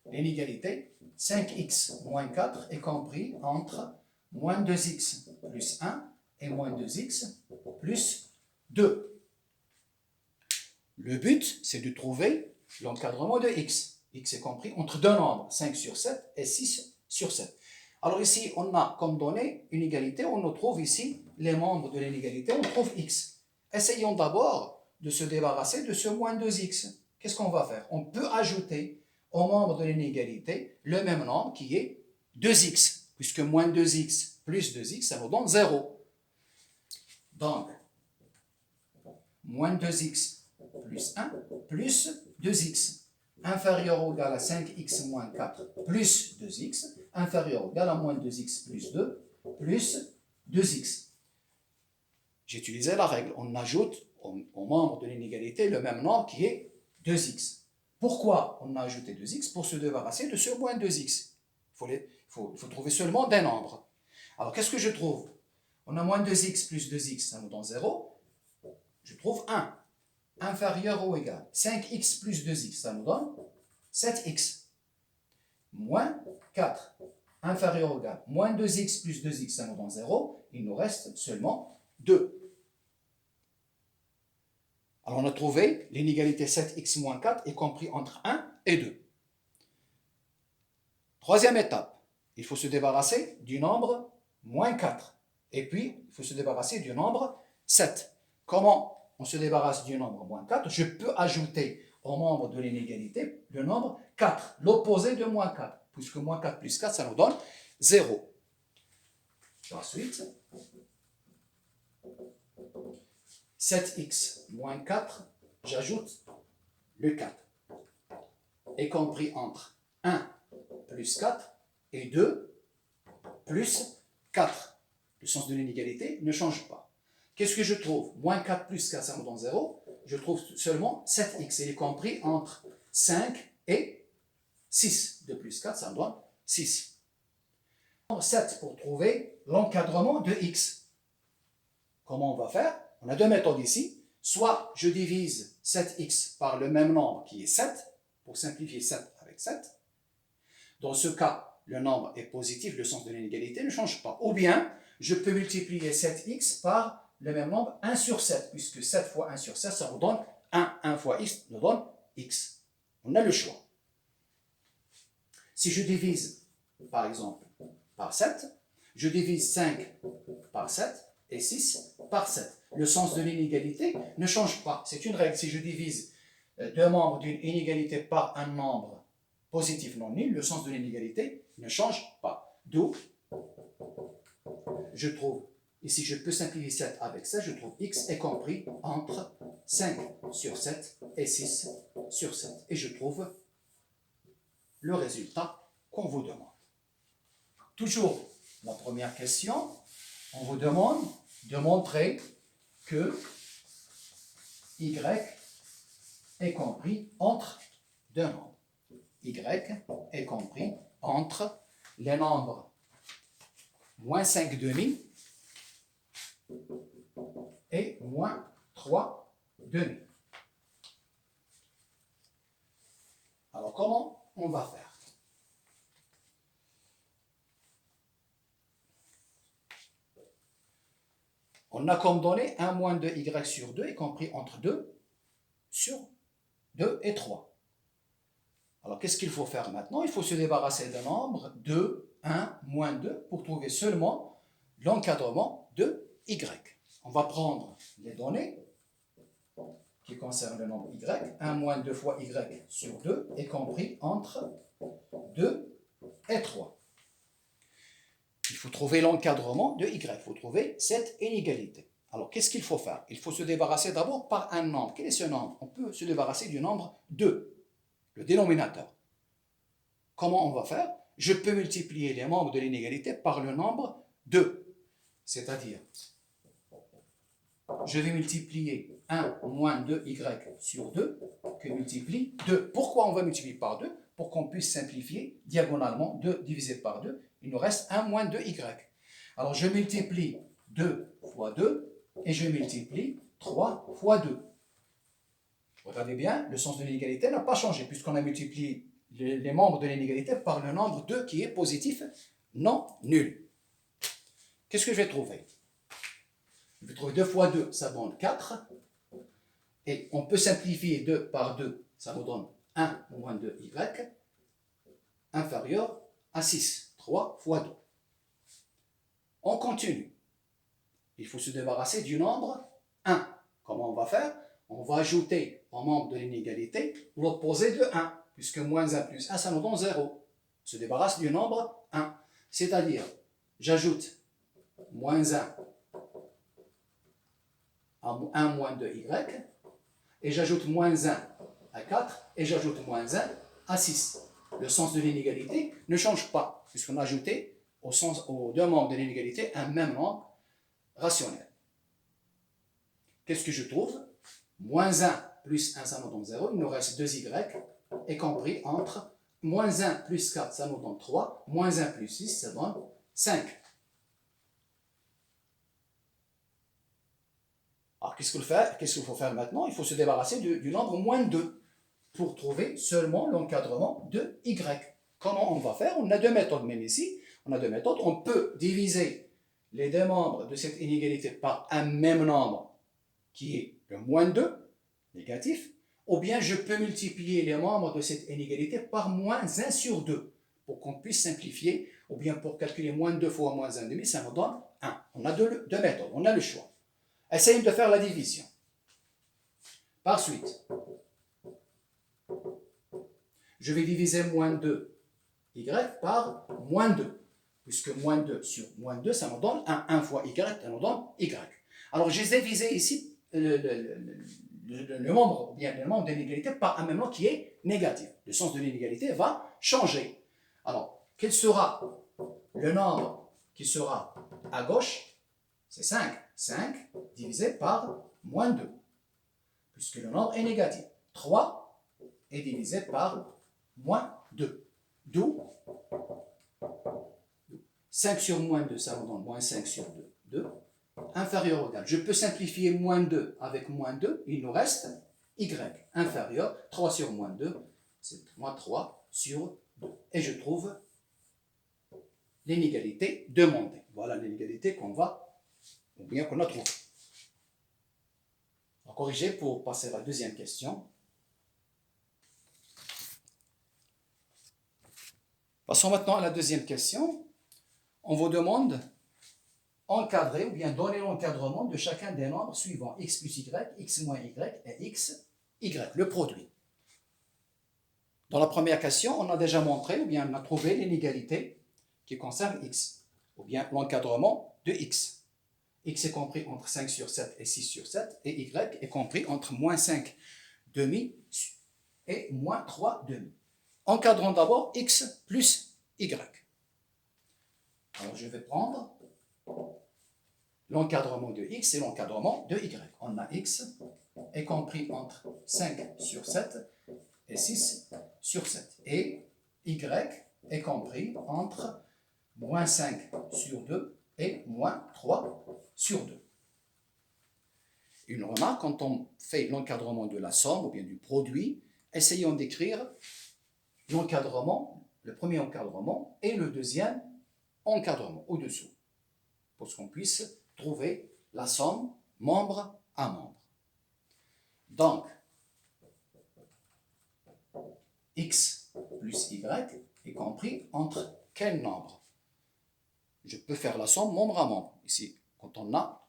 l'inégalité 5x moins 4 est compris entre moins 2x plus 1 et moins 2x plus 2. Le but, c'est de trouver l'encadrement de x. X est compris entre deux nombres, 5 sur 7 et 6 sur 7. Alors ici, on a comme donnée une égalité, on trouve ici les membres de l'inégalité, on trouve x. Essayons d'abord de se débarrasser de ce moins 2x. Qu'est-ce qu'on va faire? On peut ajouter aux membres de l'inégalité le même nombre qui est 2x, puisque moins 2x plus 2x, ça nous donne 0. Donc, moins 2x plus 1 plus 2x inférieur ou égal à 5x moins 4 plus 2x inférieur ou égal à moins 2x plus 2 plus 2x. J'ai utilisé la règle. On ajoute aux membres de l'inégalité le même nombre qui est 2x. Pourquoi on a ajouté 2x? Pour se débarrasser de ce moins 2x. Il faut trouver seulement des nombres. Alors, qu'est-ce que je trouve? On a moins 2x plus 2x, ça nous donne 0. Je trouve 1. Inférieur ou égal. 5x plus 2x, ça nous donne 7x. Moins 4. Inférieur ou égal. Moins 2x plus 2x, ça nous donne 0. Il nous reste seulement 2. Alors, on a trouvé l'inégalité 7x moins 4 est compris entre 1 et 2. Troisième étape, il faut se débarrasser du nombre moins 4. Et puis, il faut se débarrasser du nombre 7. Comment on se débarrasse du nombre moins 4? Je peux ajouter au nombre de l'inégalité le nombre 4, l'opposé de moins 4, puisque moins 4 plus 4, ça nous donne 0. Ensuite, 7x moins 4, j'ajoute le 4, est compris entre 1 plus 4 et 2 plus 4. Le sens de l'inégalité ne change pas. Qu'est-ce que je trouve? Moins 4 plus 4, ça me donne 0. Je trouve seulement 7x. Il est compris entre 5 et 6. 2 plus 4, ça me donne 6. 7 pour trouver l'encadrement de x. Comment on va faire? On a deux méthodes ici. Soit je divise 7x par le même nombre qui est 7, pour simplifier 7 avec 7. Dans ce cas, le nombre est positif, le sens de l'inégalité ne change pas. Ou bien, je peux multiplier 7x par le même nombre 1 sur 7, puisque 7 fois 1 sur 7, ça nous donne 1. 1 fois x nous donne x. On a le choix. Si je divise, par exemple, par 7, je divise 5 par 7 et 6 par 7. Le sens de l'inégalité ne change pas. C'est une règle. Si je divise deux membres d'une inégalité par un nombre positif non nul, le sens de l'inégalité ne change pas. D'où, je trouve, ici je peux simplifier 7 avec 7, je trouve x est compris entre 5 sur 7 et 6 sur 7. Et je trouve le résultat qu'on vous demande. Toujours la première question, on vous demande de montrer que y est compris entre deux nombres. Y est compris entre les nombres moins 5 demi et moins 3 demi. Alors, comment on va faire? On a comme donné 1 moins 2y sur 2 est compris entre 2 sur 2 et 3. Alors, qu'est-ce qu'il faut faire maintenant? Il faut se débarrasser d'un nombre 2, 1, moins 2 pour trouver seulement l'encadrement de y. On va prendre les données qui concerne le nombre y, 1 moins 2 fois y sur 2 est compris entre 2 et 3. Il faut trouver l'encadrement de y, il faut trouver cette inégalité. Alors, qu'est-ce qu'il faut faire? Il faut se débarrasser d'abord par un nombre. Quel est ce nombre? On peut se débarrasser du nombre 2, le dénominateur. Comment on va faire? Je peux multiplier les membres de l'inégalité par le nombre 2. C'est-à-dire, je vais multiplier 1 moins 2y sur 2, que multiplie 2. Pourquoi on va multiplier par 2? Pour qu'on puisse simplifier diagonalement 2 divisé par 2. Il nous reste 1 moins 2y. Alors, je multiplie 2 fois 2 et je multiplie 3 fois 2. Regardez bien, le sens de l'inégalité n'a pas changé puisqu'on a multiplié les membres de l'inégalité par le nombre 2 qui est positif, non nul. Qu'est-ce que je vais trouver? Je vais trouver 2 fois 2, ça donne 4. Et on peut simplifier 2 par 2, ça nous donne 1 moins 2y, inférieur à 6. 3 fois 2. On continue. Il faut se débarrasser du nombre 1. Comment on va faire? On va ajouter au nombre de l'inégalité l'opposé de 1, puisque moins 1 plus 1, ça nous donne 0. On se débarrasse du nombre 1. C'est-à-dire, j'ajoute moins 1 à 1 moins 2y, et j'ajoute moins 1 à 4, et j'ajoute moins 1 à 6. Le sens de l'inégalité ne change pas, puisqu'on a ajouté aux deux membres de l'inégalité un même nombre rationnel. Qu'est-ce que je trouve? Moins 1 plus 1, ça nous donne 0. Il nous reste 2y, est compris entre moins 1 plus 4, ça nous donne 3. Moins 1 plus 6, ça donne 5. Alors, qu'est-ce qu'il faut faire maintenant? Il faut se débarrasser du nombre moins 2 pour trouver seulement l'encadrement de y. Comment on va faire? On a deux méthodes, même ici. On a deux méthodes. On peut diviser les deux membres de cette inégalité par un même nombre qui est le moins 2, négatif, ou bien je peux multiplier les membres de cette inégalité par moins 1 sur 2 pour qu'on puisse simplifier, ou bien pour calculer moins 2 fois moins 1,5, ça nous donne 1. On a deux méthodes, on a le choix. Essayons de faire la division. Par suite, je vais diviser moins 2y par moins 2, puisque moins 2 sur moins 2, ça nous donne 1. 1 fois y, ça nous donne y. Alors, j'ai divisé ici le membre, ou bien le membre de l'inégalité par un même nombre qui est négatif. Le sens de l'inégalité va changer. Alors, quel sera le nombre qui sera à gauche? C'est 5. 5 divisé par moins 2, puisque le nombre est négatif. 3 est divisé par moins 2. D'où 5 sur moins 2, ça nous donne moins 5 sur 2. 2. Inférieur ou égal. Je peux simplifier moins 2 avec moins 2, il nous reste y inférieur. 3 sur moins 2, c'est moins 3 sur 2. Et je trouve l'inégalité demandée. Voilà l'inégalité qu'on a trouvée. On va corriger pour passer à la deuxième question. Passons maintenant à la deuxième question. On vous demande encadrer ou bien donner l'encadrement de chacun des nombres suivants x plus y, x moins y et x, y, le produit. Dans la première question, on a déjà montré ou bien on a trouvé l'inégalité qui concerne x, ou bien l'encadrement de x. X est compris entre 5 sur 7 et 6 sur 7, et y est compris entre moins 5 demi et moins 3 demi. Encadrons d'abord x plus y. Alors je vais prendre l'encadrement de x et l'encadrement de y. On a x est compris entre 5 sur 7 et 6 sur 7. Et y est compris entre moins 5 sur 2 et moins 3 sur 2. Une remarque, quand on fait l'encadrement de la somme ou bien du produit, essayons d'écrire l'encadrement, le premier encadrement et le deuxième encadrement au-dessous, pour qu'on puisse trouver la somme membre à membre. Donc, x plus y est compris entre quel nombre? Je peux faire la somme membre à membre. Ici, quand on a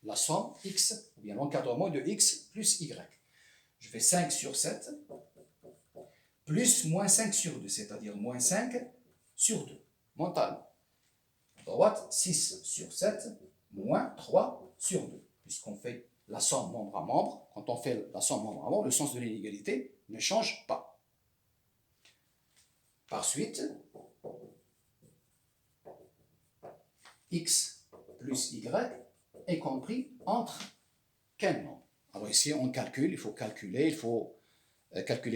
la somme x, ou bien l'encadrement de x plus y. je fais 5 sur 7, plus moins 5 sur 2, c'est-à-dire moins 5 sur 2, mentalement. À droite, 6 sur 7, moins 3 sur 2, puisqu'on fait la somme membre à membre. Quand on fait la somme membre à membre, le sens de l'inégalité ne change pas. Par suite, x plus y est compris entre quel nombre? Alors ici, on calcule, il faut calculer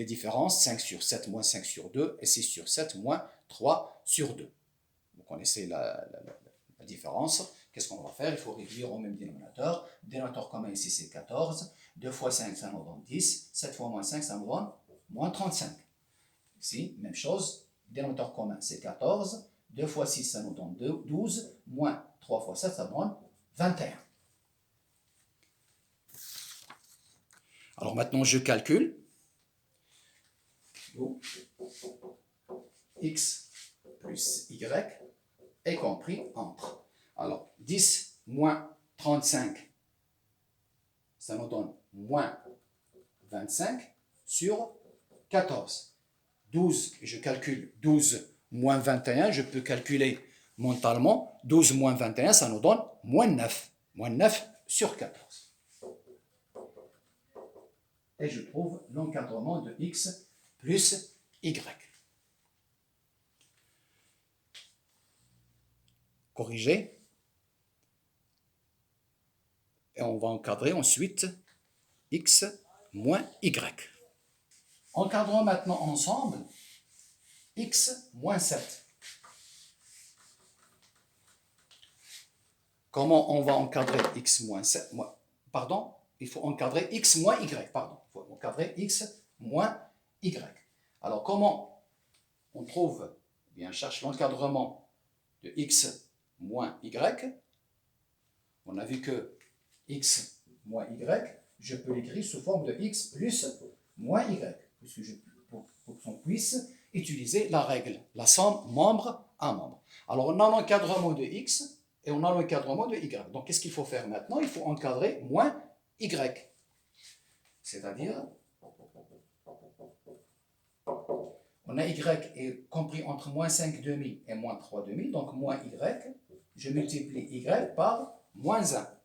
différence, 5 sur 7 moins 5 sur 2 et 6 sur 7 moins 3 sur 2. Vous connaissez la différence. Qu'est-ce qu'on va faire? Il faut réduire au même dénominateur. Le dénominateur commun ici, c'est 14. 2 fois 5, ça nous donne 10. 7 fois moins 5, ça nous donne moins 35. Ici, même chose. Le dénominateur commun, c'est 14. 2 fois 6, ça nous donne 12. Moins 3 fois 7, ça donne 21. Alors maintenant, je calcule. X plus Y est compris entre. Alors, 10 moins 35, ça nous donne moins 25 sur 14. 12, je calcule 12 moins 21, je peux calculer mentalement. 12 moins 21, ça nous donne moins 9. Moins 9 sur 14. Et je trouve l'encadrement de X plus Y. Corriger. Et on va encadrer ensuite X moins Y. Encadrons maintenant ensemble X moins 7. Comment on va encadrer X moins 7? Pardon, il faut encadrer X moins Y. Pardon, il faut encadrer X moins Y. Alors, comment on trouve, eh bien, cherche l'encadrement de X moins Y. On a vu que X moins Y, je peux l'écrire sous forme de X plus moins Y, puisque pour qu'on puisse utiliser la règle, la somme membre à membre. Alors, on a l'encadrement de X et on a l'encadrement de Y. Donc, qu'est-ce qu'il faut faire maintenant? Il faut encadrer moins Y. C'est-à-dire, on a Y est compris entre moins 5 demi et moins 3 demi, donc moins Y. Je multiplie Y par moins 1.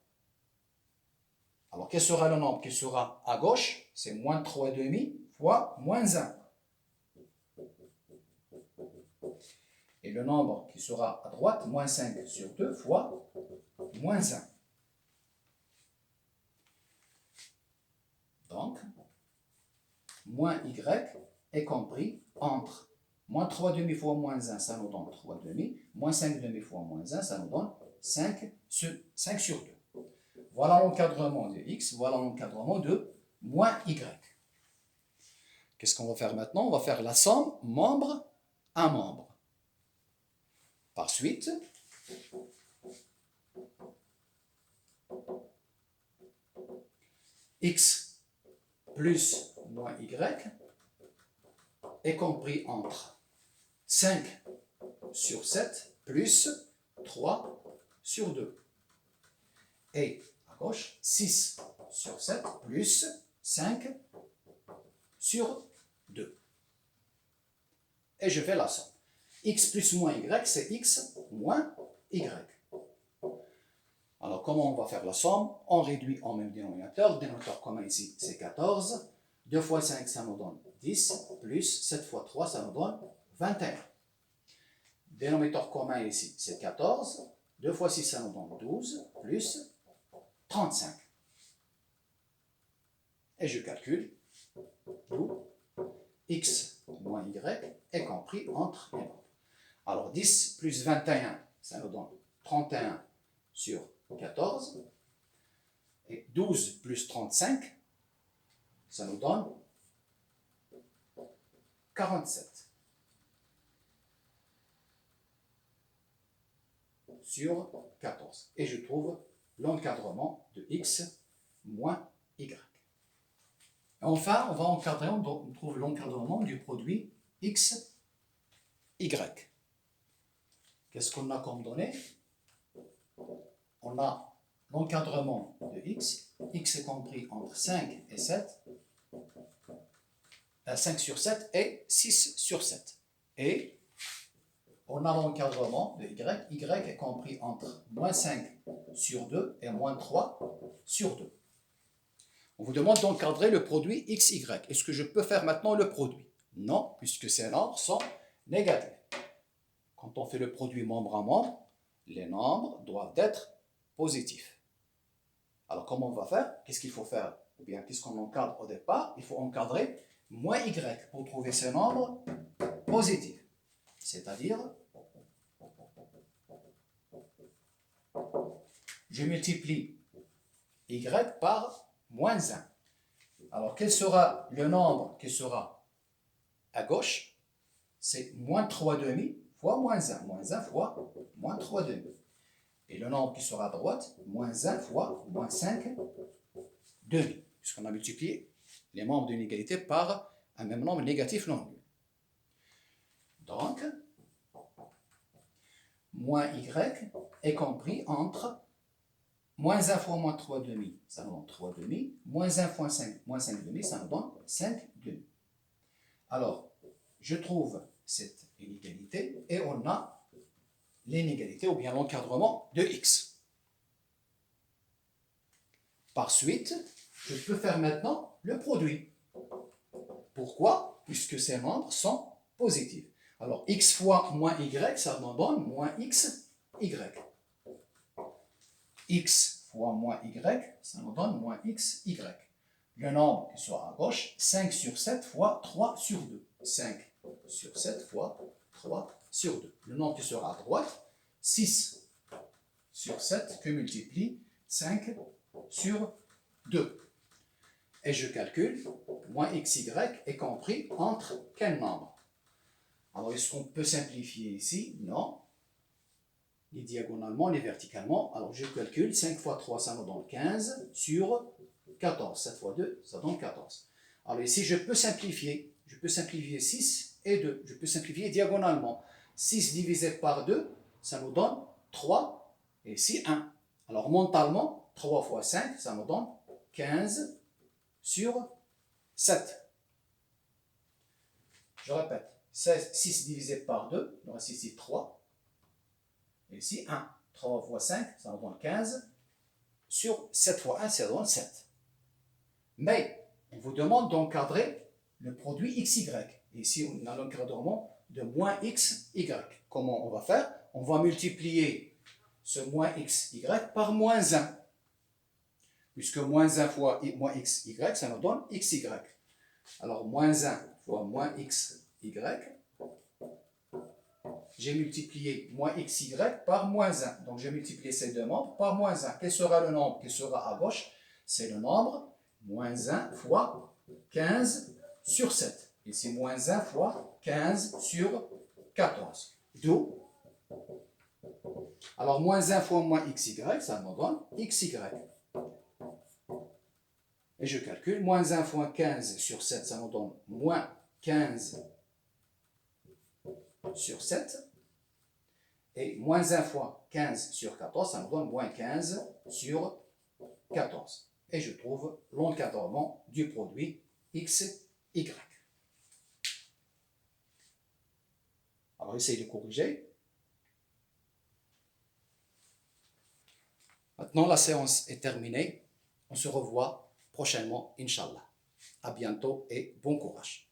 Alors, quel sera le nombre qui sera à gauche? C'est moins 3 demi fois moins 1. Et le nombre qui sera à droite, moins 5 sur 2 fois moins 1. Donc, moins Y est compris entre moins 3 demi fois moins 1, ça nous donne 3 demi, moins 5 demi fois moins 1, ça nous donne 5 sur 2. Voilà l'encadrement de X, voilà l'encadrement de moins Y. Qu'est-ce qu'on va faire maintenant? On va faire la somme membre à membre. Par suite, X plus moins Y est compris entre 5 sur 7 plus 3 sur 2. Et à gauche, 6 sur 7 plus 5 sur 2. Et je fais la somme. X plus moins Y, c'est X moins Y. Alors, comment on va faire la somme? On réduit en même dénominateur. Le dénominateur commun ici, c'est 14. 2 fois 5, ça nous donne 10. Plus 7 fois 3, ça nous donne 21. Le dénominateur commun ici, c'est 14. 2 fois 6, ça nous donne 12. Plus 35. Et je calcule. D'où X moins Y est compris entre les nombres. Alors, 10 plus 21, ça nous donne 31 sur 14. Et 12 plus 35, ça nous donne 47 sur 14. Et je trouve l'encadrement de X moins Y. Enfin, on va encadrer, on trouve l'encadrement du produit X, Y. Qu'est-ce qu'on a comme données? On a l'encadrement de X. X est compris entre 5 et 7. 5 sur 7 et 6 sur 7. Et on a l'encadrement de y. Y est compris entre moins 5 sur 2 et moins 3 sur 2. On vous demande d'encadrer le produit x, y. Est-ce que je peux faire maintenant le produit? Non, puisque ces nombres sont négatifs. Quand on fait le produit membre à membre, les nombres doivent être positifs. Alors, comment on va faire? Qu'est-ce qu'il faut faire? Ou bien, qu'est-ce qu'on encadre au départ? Il faut encadrer moins y pour trouver ces nombres positifs. C'est-à-dire, je multiplie y par moins 1. Alors, quel sera le nombre qui sera à gauche? C'est moins 3 demi fois moins 1. Moins 1 fois moins 3 demi. Et le nombre qui sera à droite, moins 1 fois moins 5 demi. Puisqu'on a multiplié les membres d'une égalité par un même nombre négatif non nul. Donc, moins y est compris entre moins 1 fois moins 3 demi, ça nous donne 3 demi, moins 1 fois 5, moins 5 demi, ça nous donne 5 demi. Alors, je trouve cette inégalité et on a l'inégalité ou bien l'encadrement de x. Par suite, je peux faire maintenant le produit. Pourquoi? Puisque ces nombres sont positifs. Alors, x fois moins y, ça me donne moins x, y. X fois moins y, ça nous donne moins x, y. Le nombre qui sera à gauche, 5 sur 7 fois 3 sur 2. 5 sur 7 fois 3 sur 2. Le nombre qui sera à droite, 6 sur 7 que multiplie 5 sur 2. Et je calcule, moins xy est compris entre quel nombre? Alors, est-ce qu'on peut simplifier ici? Non. Ni diagonalement, ni verticalement. Alors, je calcule, 5 fois 3, ça nous donne 15 sur 14. 7 fois 2, ça donne 14. Alors, ici, je peux simplifier. Je peux simplifier 6 et 2. Je peux simplifier diagonalement. 6 divisé par 2, ça nous donne 3 et ici 1. Alors, mentalement, 3 fois 5, ça nous donne 15 sur 7. Je répète, 6 divisé par 2, il nous reste ici 3. Et ici 1. 3 fois 5, ça nous donne 15. Sur 7 fois 1, ça donne 7. Mais, on vous demande d'encadrer le produit xy. Et ici, on a l'encadrement de moins xy. Comment on va faire? On va multiplier ce moins xy par moins 1. Puisque moins 1 fois moins xy, ça nous donne xy. Alors, moins 1 fois moins xy, j'ai multiplié moins xy par moins 1. Donc, j'ai multiplié ces deux nombres par moins 1. Quel sera le nombre qui sera à gauche? C'est le nombre moins 1 fois 15 sur 7. Ici, moins 1 fois 15 sur 14. D'où? Alors, moins 1 fois moins xy, ça me donne xy. Et je calcule, moins 1 fois 15 sur 7, ça nous donne moins 15 sur 7. Et moins 1 fois 15 sur 14, ça nous donne moins 15 sur 14. Et je trouve l'encadrement du produit x, y. Alors, essayez de corriger. Maintenant, la séance est terminée. On se revoit prochainement, Inch'Allah. À bientôt et bon courage.